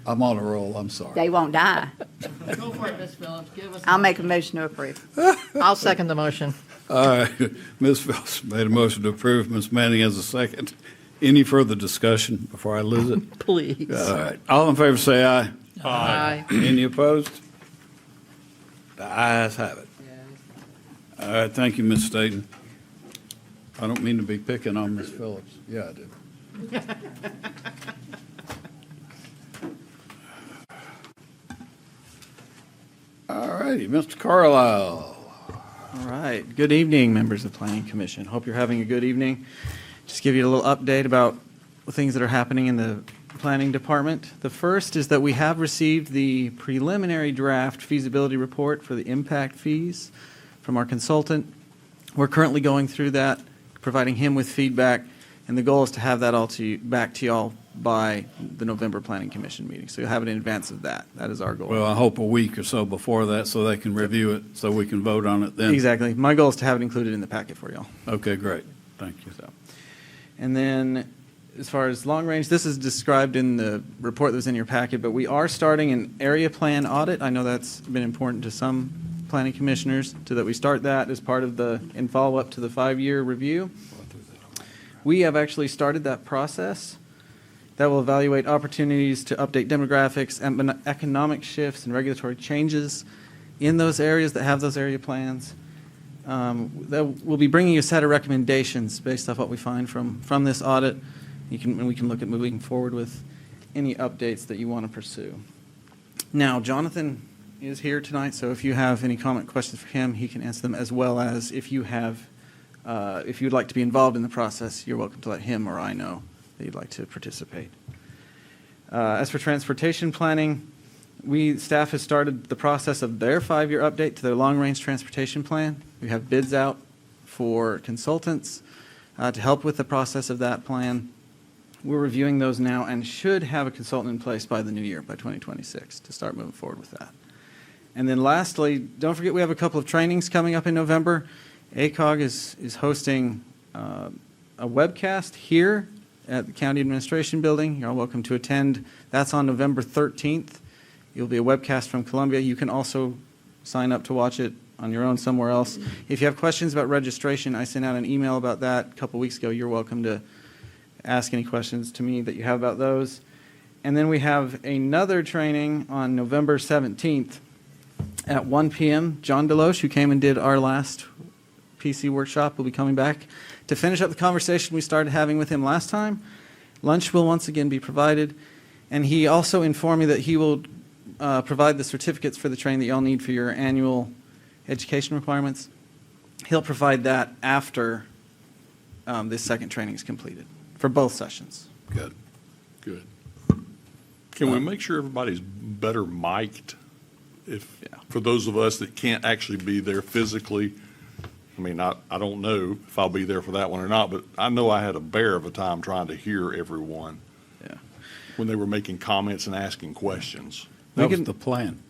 I'm on a roll, I'm sorry. they won't die. Go for it, Ms. Phillips. Give us. I'll make a motion to approve. I'll second the motion. All right, Ms. Phillips made a motion to approve, Ms. Manning has a second. Any further discussion before I lose it? Please. All right, all in favor say aye. Aye. Any opposed? The ayes have it. All right, thank you, Ms. Staton. I don't mean to be picking on Ms. Phillips. Yeah, I do. All righty, Mr. Carlisle. All right. Good evening, members of the Planning Commission. Hope you're having a good evening. Just give you a little update about the things that are happening in the Planning Department. The first is that we have received the preliminary draft feasibility report for the impact fees from our consultant. We're currently going through that, providing him with feedback, and the goal is to have that all back to y'all by the November Planning Commission meeting. So you'll have it in advance of that. That is our goal. Well, I hope a week or so before that so they can review it, so we can vote on it then. Exactly. My goal is to have it included in the packet for y'all. Okay, great. Thank you. And then, as far as long range, this is described in the report that was in your packet, but we are starting an area plan audit. I know that's been important to some planning commissioners, that we start that as part of in follow-up to the 5-year review. We have actually started that process that will evaluate opportunities to update demographics and economic shifts and regulatory changes in those areas that have those area plans. We'll be bringing you a set of recommendations based off what we find from this audit. We can look at moving forward with any updates that you want to pursue. Now, Jonathan is here tonight, so if you have any comment, questions for him, he can answer them, as well as if you have, if you'd like to be involved in the process, you're welcome to let him or I know that you'd like to participate. As for transportation planning, staff has started the process of their 5-year update to their long-range transportation plan. We have bids out for consultants to help with the process of that plan. We're reviewing those now and should have a consultant in place by the new year, by 2026, to start moving forward with that. And then lastly, don't forget we have a couple of trainings coming up in November. ACOG is hosting a webcast here at the County Administration Building. You're all welcome to attend. That's on November 13th. It'll be a webcast from Columbia. You can also sign up to watch it on your own somewhere else. If you have questions about registration, I sent out an email about that a couple weeks ago. You're welcome to ask any questions to me that you have about those. And then we have another training on November 17th at 1 p.m. John Deloche, who came and did our last PC workshop, will be coming back to finish up the conversation we started having with him last time. Lunch will once again be provided. And he also informed me that he will provide the certificates for the training that you all need for your annual education requirements. He'll provide that after this second training is completed for both sessions. Good. Can we make sure everybody's better mic'd? For those of us that can't actually be there physically, I mean, I don't know if I'll be there for that one or not, but I know I had a bear of a time trying to hear everyone when they were making comments and asking questions. That was the plan.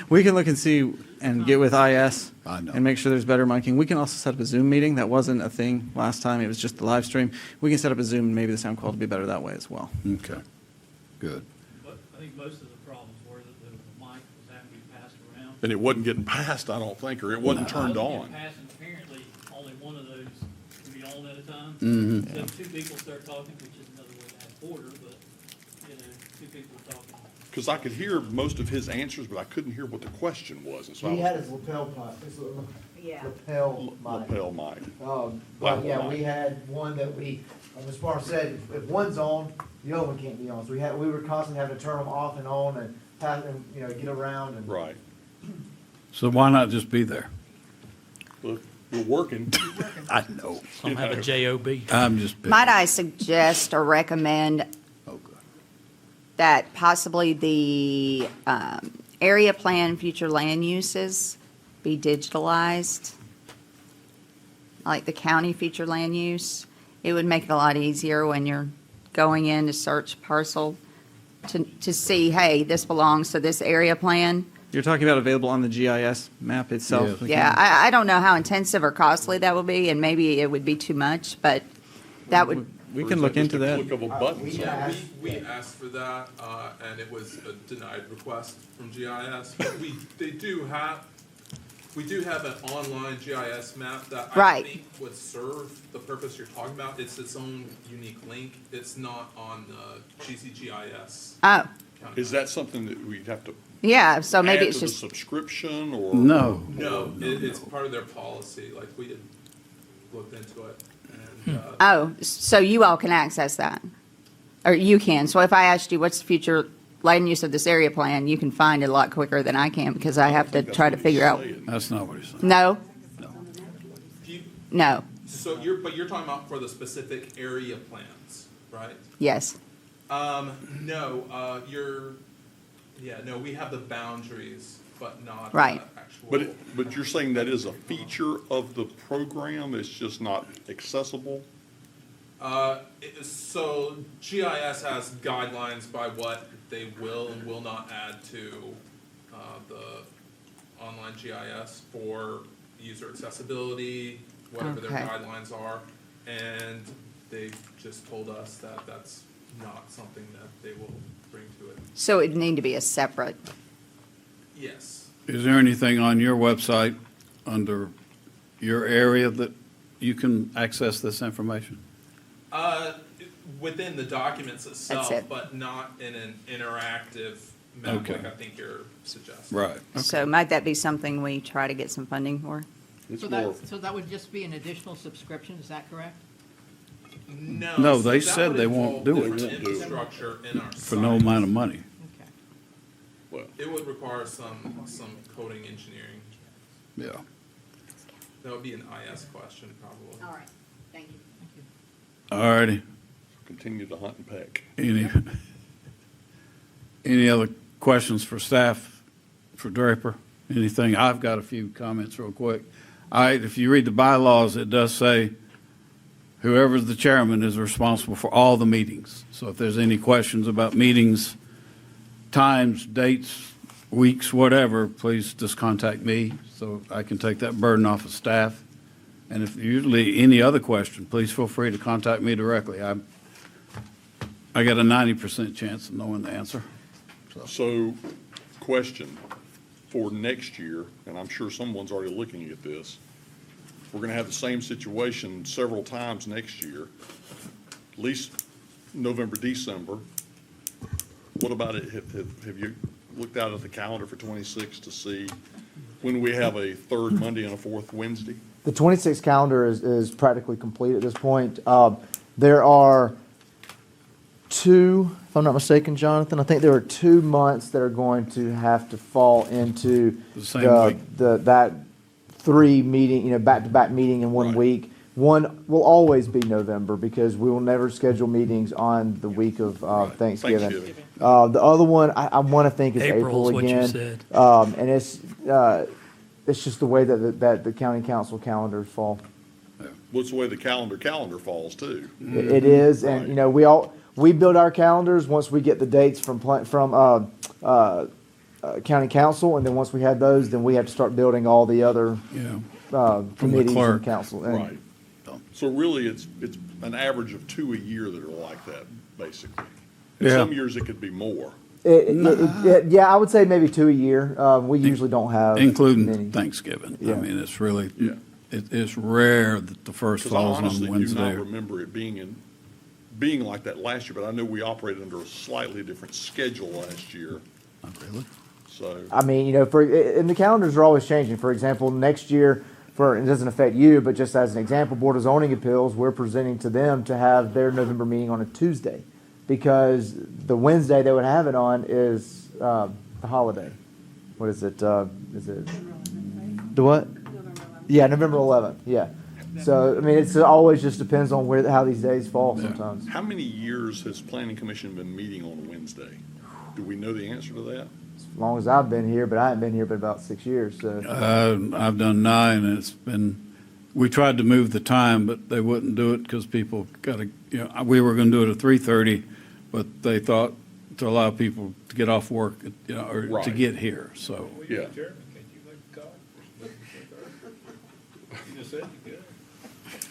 We can look and see and get with IS and make sure there's better miking. We can also set up a Zoom meeting. That wasn't a thing last time. It was just the live stream. We can set up a Zoom, and maybe the sound quality will be better that way as well. Okay, good. But I think most of the problems were that the mic was having to be passed around. And it wasn't getting passed, I don't think, or it wasn't turned on. Passed, and apparently only one of those can be on at a time. Mhm. So if two people start talking, which is another way to have order, but, two people talking. Because I could hear most of his answers, but I couldn't hear what the question was. And so He I had was his lapel mic, Yeah. lapel mic. lapel mic. But yeah, we had one that Ms. Barr said, if one's on, the other one can't be on. So we were constantly having to turn them off and on and have them, get around and. Right. So why not just be there? Look, we're working. I know. Some have a JOB. I'm just. Might I suggest or recommend that possibly the area plan future land uses be digitalized? Like the county future land use? It would make it a lot easier when you're going in to search parcel to see, hey, this belongs to this area plan. You're talking about available on the GIS map itself? Yeah, I don't know how intensive or costly that would be, and maybe it would be too much, but that would. We can look into that. Click of a button. Yeah, we asked for that, and it was a denied request from GIS. But we do have an online GIS map that I think would serve the purpose you're talking about. It's its own unique link. It's not on the GCGIS. Oh. Is that something that we'd have to Yeah, so maybe add it's to the just. subscription or? No. No, it's part of their policy. Like, we had looked into it. And, Oh, so you all can access that? Or you can. So if I asked you what's the future land use of this area plan, you can find it a lot quicker than I can because I have to try to figure out. That's not what he's saying. No? you- No. So you're talking about for the specific area plans, right? Yes. No, no, we have the boundaries, but not. Right. Actual. But you're saying that is a feature of the program, it's just not accessible? So GIS has guidelines by what they will and will not add to the online GIS for user accessibility, whatever their Okay. guidelines are. And they've just told us that that's not something that they will bring to it. So it'd need to be a separate. Yes. Is there anything on your website under your area that you can access this information? Within the documents itself, it. but not in an interactive map Okay. like I think you're suggesting. Right. So might that be something we try to get some funding for? It's So more, that, so that would just be an additional subscription, is that correct? No. No, so they that said would they won't involve do it. different infrastructure in our For no sites. amount of money. Okay. well, It would require some coding engineering. Yeah. That would be an IS question, probably. All right, thank you. All righty. continue to hunt and peck. Any other questions for staff, for Draper? Anything? I've got a few comments real quick. All right, if you read the bylaws, it does say whoever's the chairman is responsible for all the meetings. So if there's any questions about meetings, times, dates, weeks, whatever, please just contact me so I can take that burden off of staff. And if usually any other question, please feel free to contact me directly. I got a 90% chance of knowing the answer. So, question for next year, and I'm sure someone's already looking at this. We're gonna have the same situation several times next year, at least November, December. What about it, have you looked out at the calendar for 26 to see when we have a third Monday and a fourth Wednesday? The 26 calendar is practically complete at this point. There are two, if I'm not mistaken, Jonathan, I think there are 2 months that are going to have to fall into The same week. that 3 meeting, back-to-back meeting in 1 Right. week. One will always be November because we will never schedule meetings on the week of Thanksgiving. Thanksgiving. The other one, I want to think is April April is what you again. said. And it's just the way that the county council calendars fall. What's the way the calendar falls too? It is, and Right. we build our calendars once we get the dates from county council, and then once we have those, then we have to start building all the other Yeah. committees clerk. and council. And Right. So really, it's an average of 2 a year that are like that, basically. And Yeah. some years it could be more. yeah, I would say maybe 2 a year. We usually don't have Including many. Thanksgiving. I Yeah. mean, it's really, Yeah. it's rare that the first Because I falls on honestly do Wednesday. not remember it being like that last year, but I know we operated under a slightly different schedule last year, Not really. so. I mean, and the calendars are always changing. For example, next year, it doesn't affect you, but just as an example, Board of Zoning Appeals, we're presenting to them to have their November meeting on a Tuesday, because the Wednesday they would have it on is the holiday. What is it? Is it the what? Yeah, November 11th. Yeah. So I mean, it always just depends on how these days fall. Sometimes. How many years has Planning Commission been meeting on Wednesday? Do we know the answer to that? As long as I've been here, but I haven't been here but about 6 years. So I've done 9, and it's been, we tried to move the time, but they wouldn't do it because people got to, we were going to do it at 3:30, but they thought to allow people to get off work, or to Right. get here, so. Yeah.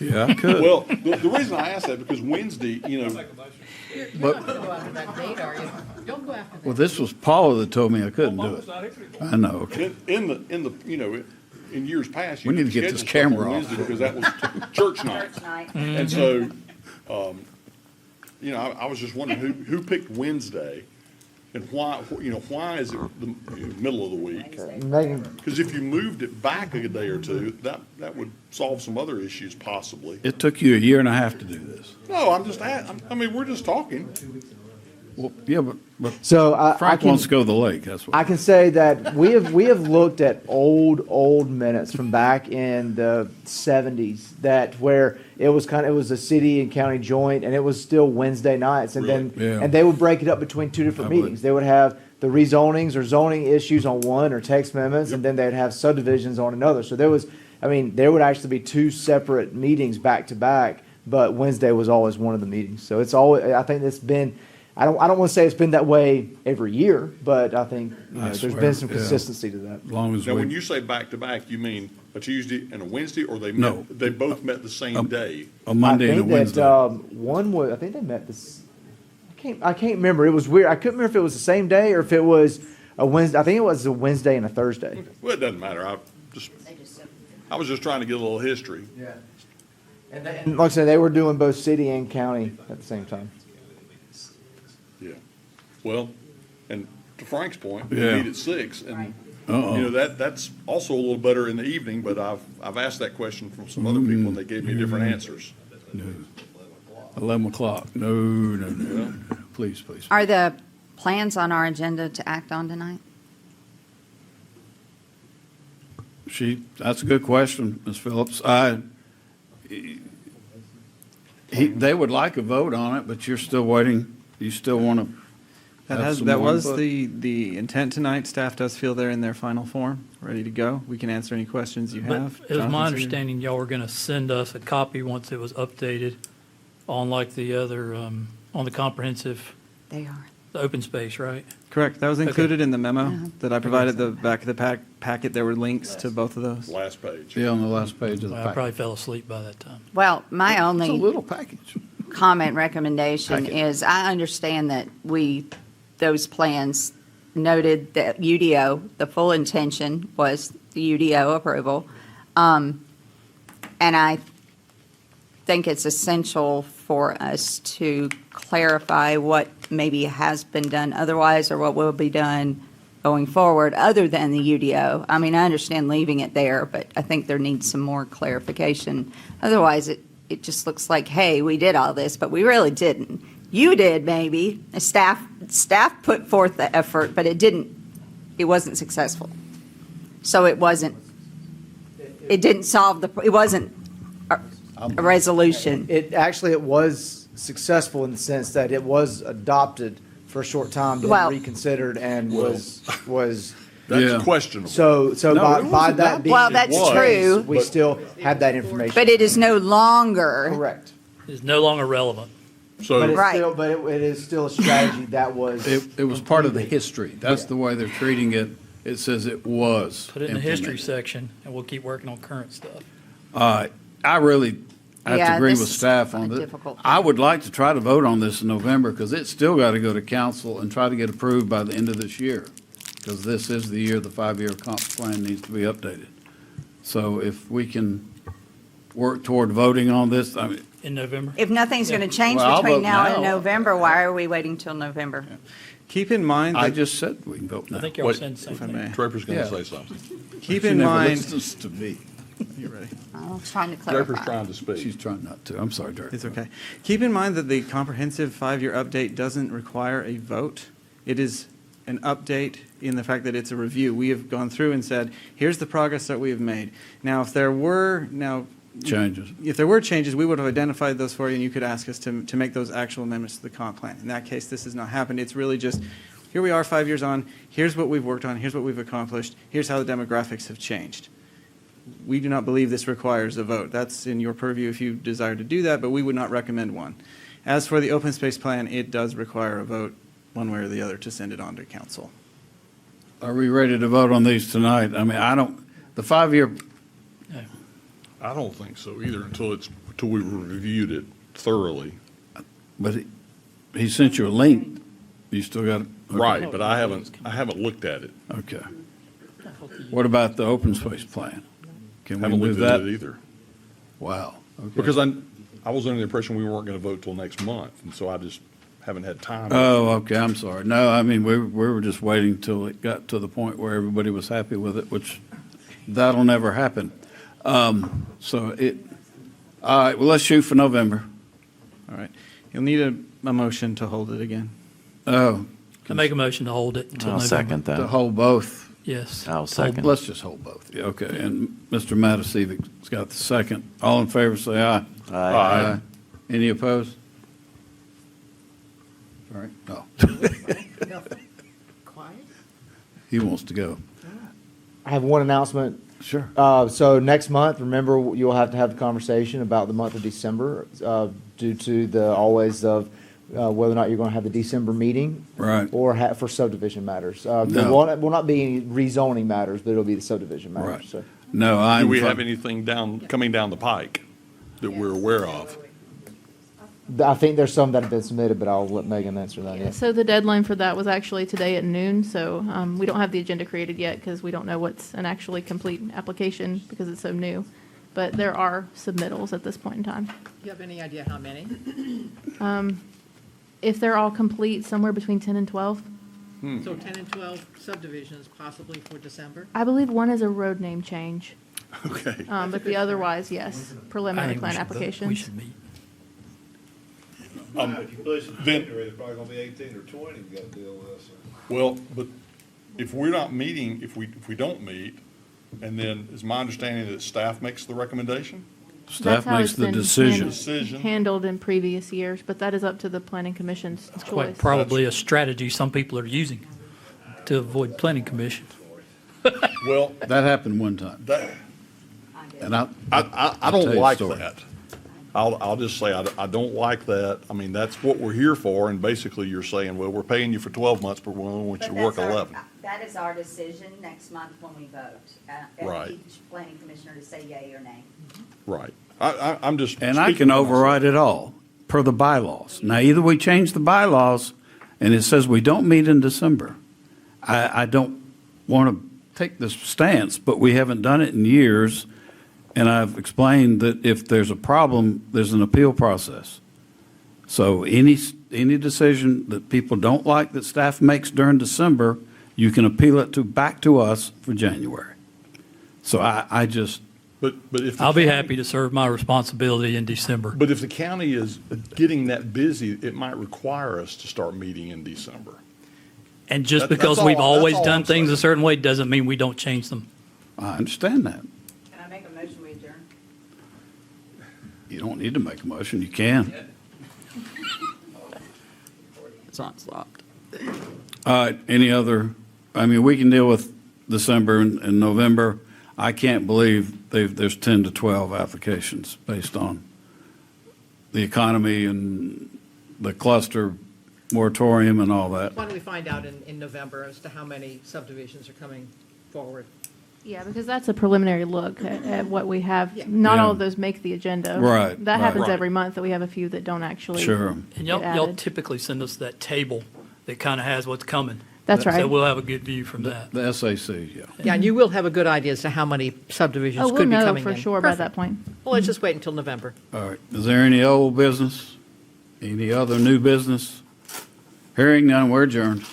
Yeah, I could. Well, the reason I asked that, because Wednesday, You're But- not going to go after that date, are you? Don't go after that. Well, this was Paula that told me I couldn't do it. I know, okay. in years past, you We need could to get this schedule stuff on camera off. Wednesday because that was church night. Church night. And so, I was just wondering who picked Wednesday and why is it the middle of the week? Megan, Because if you moved it back a day or two, that would solve some other issues possibly. It took you a year and a half to do this. No, we're just talking. Well, yeah, but so I Frank can, wants to go to the lake, that's what. I can say that we have looked at old minutes from back in the 70s that where it was a city and county joint, and it was still Wednesday nights, and Really? then Yeah. and they would break it up between 2 different I believe- meetings. They would have the rezonings or zoning issues on one, or text amendments, and then they'd have subdivisions on another. So there would actually be 2 separate meetings back to back, but Wednesday was always one of the meetings. So it's always, I think it's been. I don't want to say it's been that way every year, but I think there's swear, been some yeah. consistency to that. As long as Now, when we, you say back to back, you mean a Tuesday and a Wednesday, or No. they both met the same day? a Monday and a Wednesday. One was, I think they met this. I can't remember. It was weird. I couldn't remember if it was the same day or if it was a Wednesday. I think it was a Wednesday and a Thursday. Well, it doesn't matter. I was just trying to get a little history. Yeah. And like I said, they were doing both city and county at the same time. Yeah. Well, and to Frank's point, we Yeah. meet at 6, and, Uh-oh. you know, that's also a little better in the evening, but I've asked that question from some other people, and they gave me different answers. No. 11 o'clock. No. Please. Are the plans on our agenda to act on tonight? That's a good question, Ms. Phillips. They would like a vote on it, but you're still waiting. You still want to have some That more was input? the intent tonight. Staff does feel they're in their final form, ready to go. We can answer any questions you But have. it was my Jonathan's here. understanding y'all were going to send us a copy once it was updated on like the other, on the comprehensive, They are. the open space, right? Correct. That was Okay. included in the memo Uh-huh. that I provided the back of the packet. There were links to both of those. Last page. Yeah, on the last page of the Well, I packet. probably fell asleep by that time. Well, my It's a only little package. comment recommendation Packet. is, I understand that those plans noted that UDO, the full intention was the UDO approval. And I think it's essential for us to clarify what maybe has been done otherwise or what will be done going forward, other than the UDO. I mean, I understand leaving it there, but I think there needs some more clarification. Otherwise, it just looks like, hey, we did all this, but we really didn't. You did, maybe. Staff put forth the effort, but it wasn't successful. So it didn't solve it wasn't a resolution. It was successful in the sense that it was adopted for a short time, then Well- reconsidered and was. Yeah. That's questionable. So No, by it by wasn't that being. Well, that's the case, true. We still have that information. But it is no longer. Correct. It's no longer relevant. But So, it's Right. still, it is still a strategy that was. It was part of the history. That's the way they're treating it. It says it was. Put it in the history implemented. section, and we'll keep working on current stuff. I really have to Yeah, agree this with is staff on a this. difficult I thing. would like to try to vote on this in November because it's still got to go to council and try to get approved by the end of this year. Because this is the year the 5-year comp plan needs to be updated. So if we can work toward voting on this, I mean, In November? If nothing's going to change Well, I'll between vote now and now. November, why are we waiting till November? Keep in mind I that, just said we can vote now. I think y'all Wait. said the same if I thing. may, Draper's going to Yeah. say something. keep She in never mind, listens to me. you ready? I was trying to Draper's clarify. trying to speak. She's trying not to. I'm sorry, Derek. It's okay. Keep in mind that the comprehensive 5-year update doesn't require a vote. It is an update in the fact that it's a review. We have gone through and said, here's the progress that we have made. Now, if there were changes, we would have identified those for you, and you could ask us to make those actual amendments to the comp plan. In that case, this has not happened. It's really just, here we are 5 years on, here's what we've worked on, here's what we've accomplished, here's how the demographics have changed. We do not believe this requires a vote. That's in your purview if you desire to do that, but we would not recommend one. As for the open space plan, it does require a vote, one way or the other, to send it on to council. Are we ready to vote on these tonight? I mean, the 5-year, I don't think so either until we reviewed it thoroughly. but he sent you a link. You still got it? Okay. Right, but I haven't looked at it. Okay. What about the open space plan? Can we Haven't move looked at that? it either. Wow. Okay. Because I was under the impression we weren't going to vote till next month, and so I just haven't had time. Oh, okay, I'm sorry. No, I mean, we were just waiting till it got to the point where everybody was happy with it, which that'll never happen. All right, well, let's shoot for November. All right. You'll need a motion to hold it again. Oh, I make a motion to hold it until I'll November. second to that. hold both. Yes. I'll second. Let's just hold both. Yeah, okay, and Mr. Matasevic's got the second. All in favor, say aye. Aye. Any opposed? All right, no. He wants to go. I have one announcement. Sure. So next month, remember, you'll have to have the conversation about the month of December, due to the always of whether or not you're going to have the December meeting. Right. Or for subdivision matters. There No. will not be any rezoning matters, but it'll be the subdivision Right. matters, so. No, Do we have anything coming down the pike that we're aware of? I think there's some that have been submitted, but I'll let Megan answer that, yeah. So the deadline for that was actually today at noon, so we don't have the agenda created yet because we don't know what's an actually complete application because it's so new. but there are submittals at this point in time. Do you have any idea how many? If they're all complete, somewhere between 10 and 12. So 10 and 12 subdivisions possibly for December? I believe one is a road name change, Okay. but the otherwise, yes, preliminary plan applications. We should meet. If you push it to then- January, it's probably gonna be 18 or 20 you gotta deal with, so. Well, but if we're not meeting, if we don't meet, and then is my understanding that staff makes the recommendation? Staff That's how makes it's the been decision. Decision. handled in previous years, but that is up to the planning commission's It's quite choice. probably a strategy some people are using to avoid planning commission. Well, That happened one time. that, And I I I'll tell don't you a like story. that. I'll just say, I don't like that. I mean, that's what we're here for, and basically you're saying, well, we're paying you for 12 months, but we only want you to work 11. That is our decision next month when we vote. Right. Each planning commissioner to say yea or nay. Right. I'm just. And I speaking can for myself. override it all per the bylaws. Now, either we change the bylaws and it says we don't meet in December. I don't want to take this stance, but we haven't done it in years. And I've explained that if there's a problem, there's an appeal process. So any decision that people don't like that staff makes during December, you can appeal it back to us for January. So I just, But if. the I'll be county- happy to serve my responsibility in December. But if the county is getting that busy, it might require us to start meeting in December. And just That's because all- we've always that's all done I'm things a saying. certain way doesn't mean we don't change them. I understand that. Can I make a motion we adjourn? You don't need to make a motion, you can. It's not stopped. All right, any other, I mean, we can deal with December and November. I can't believe there's 10 to 12 applications based on the economy and the cluster moratorium and all that. Why don't we find out in November as to how many subdivisions are coming forward? Yeah, because that's a preliminary look at what we have. Yeah. Not all of Yeah. those make the agenda. Right, That right. happens Right. every month, that we have a few that don't actually Sure. And get y'all added. typically send us that table that kind of has what's coming. That's right. So we'll have a good view from that. The SAC, yeah. Yeah, and you will have a good idea as to how many subdivisions Oh, we'll could be know coming in. for sure by that Perfect. point. Well, let's just wait until November. All right, is there any old business? Any other new business? Hearing none, we're adjourned.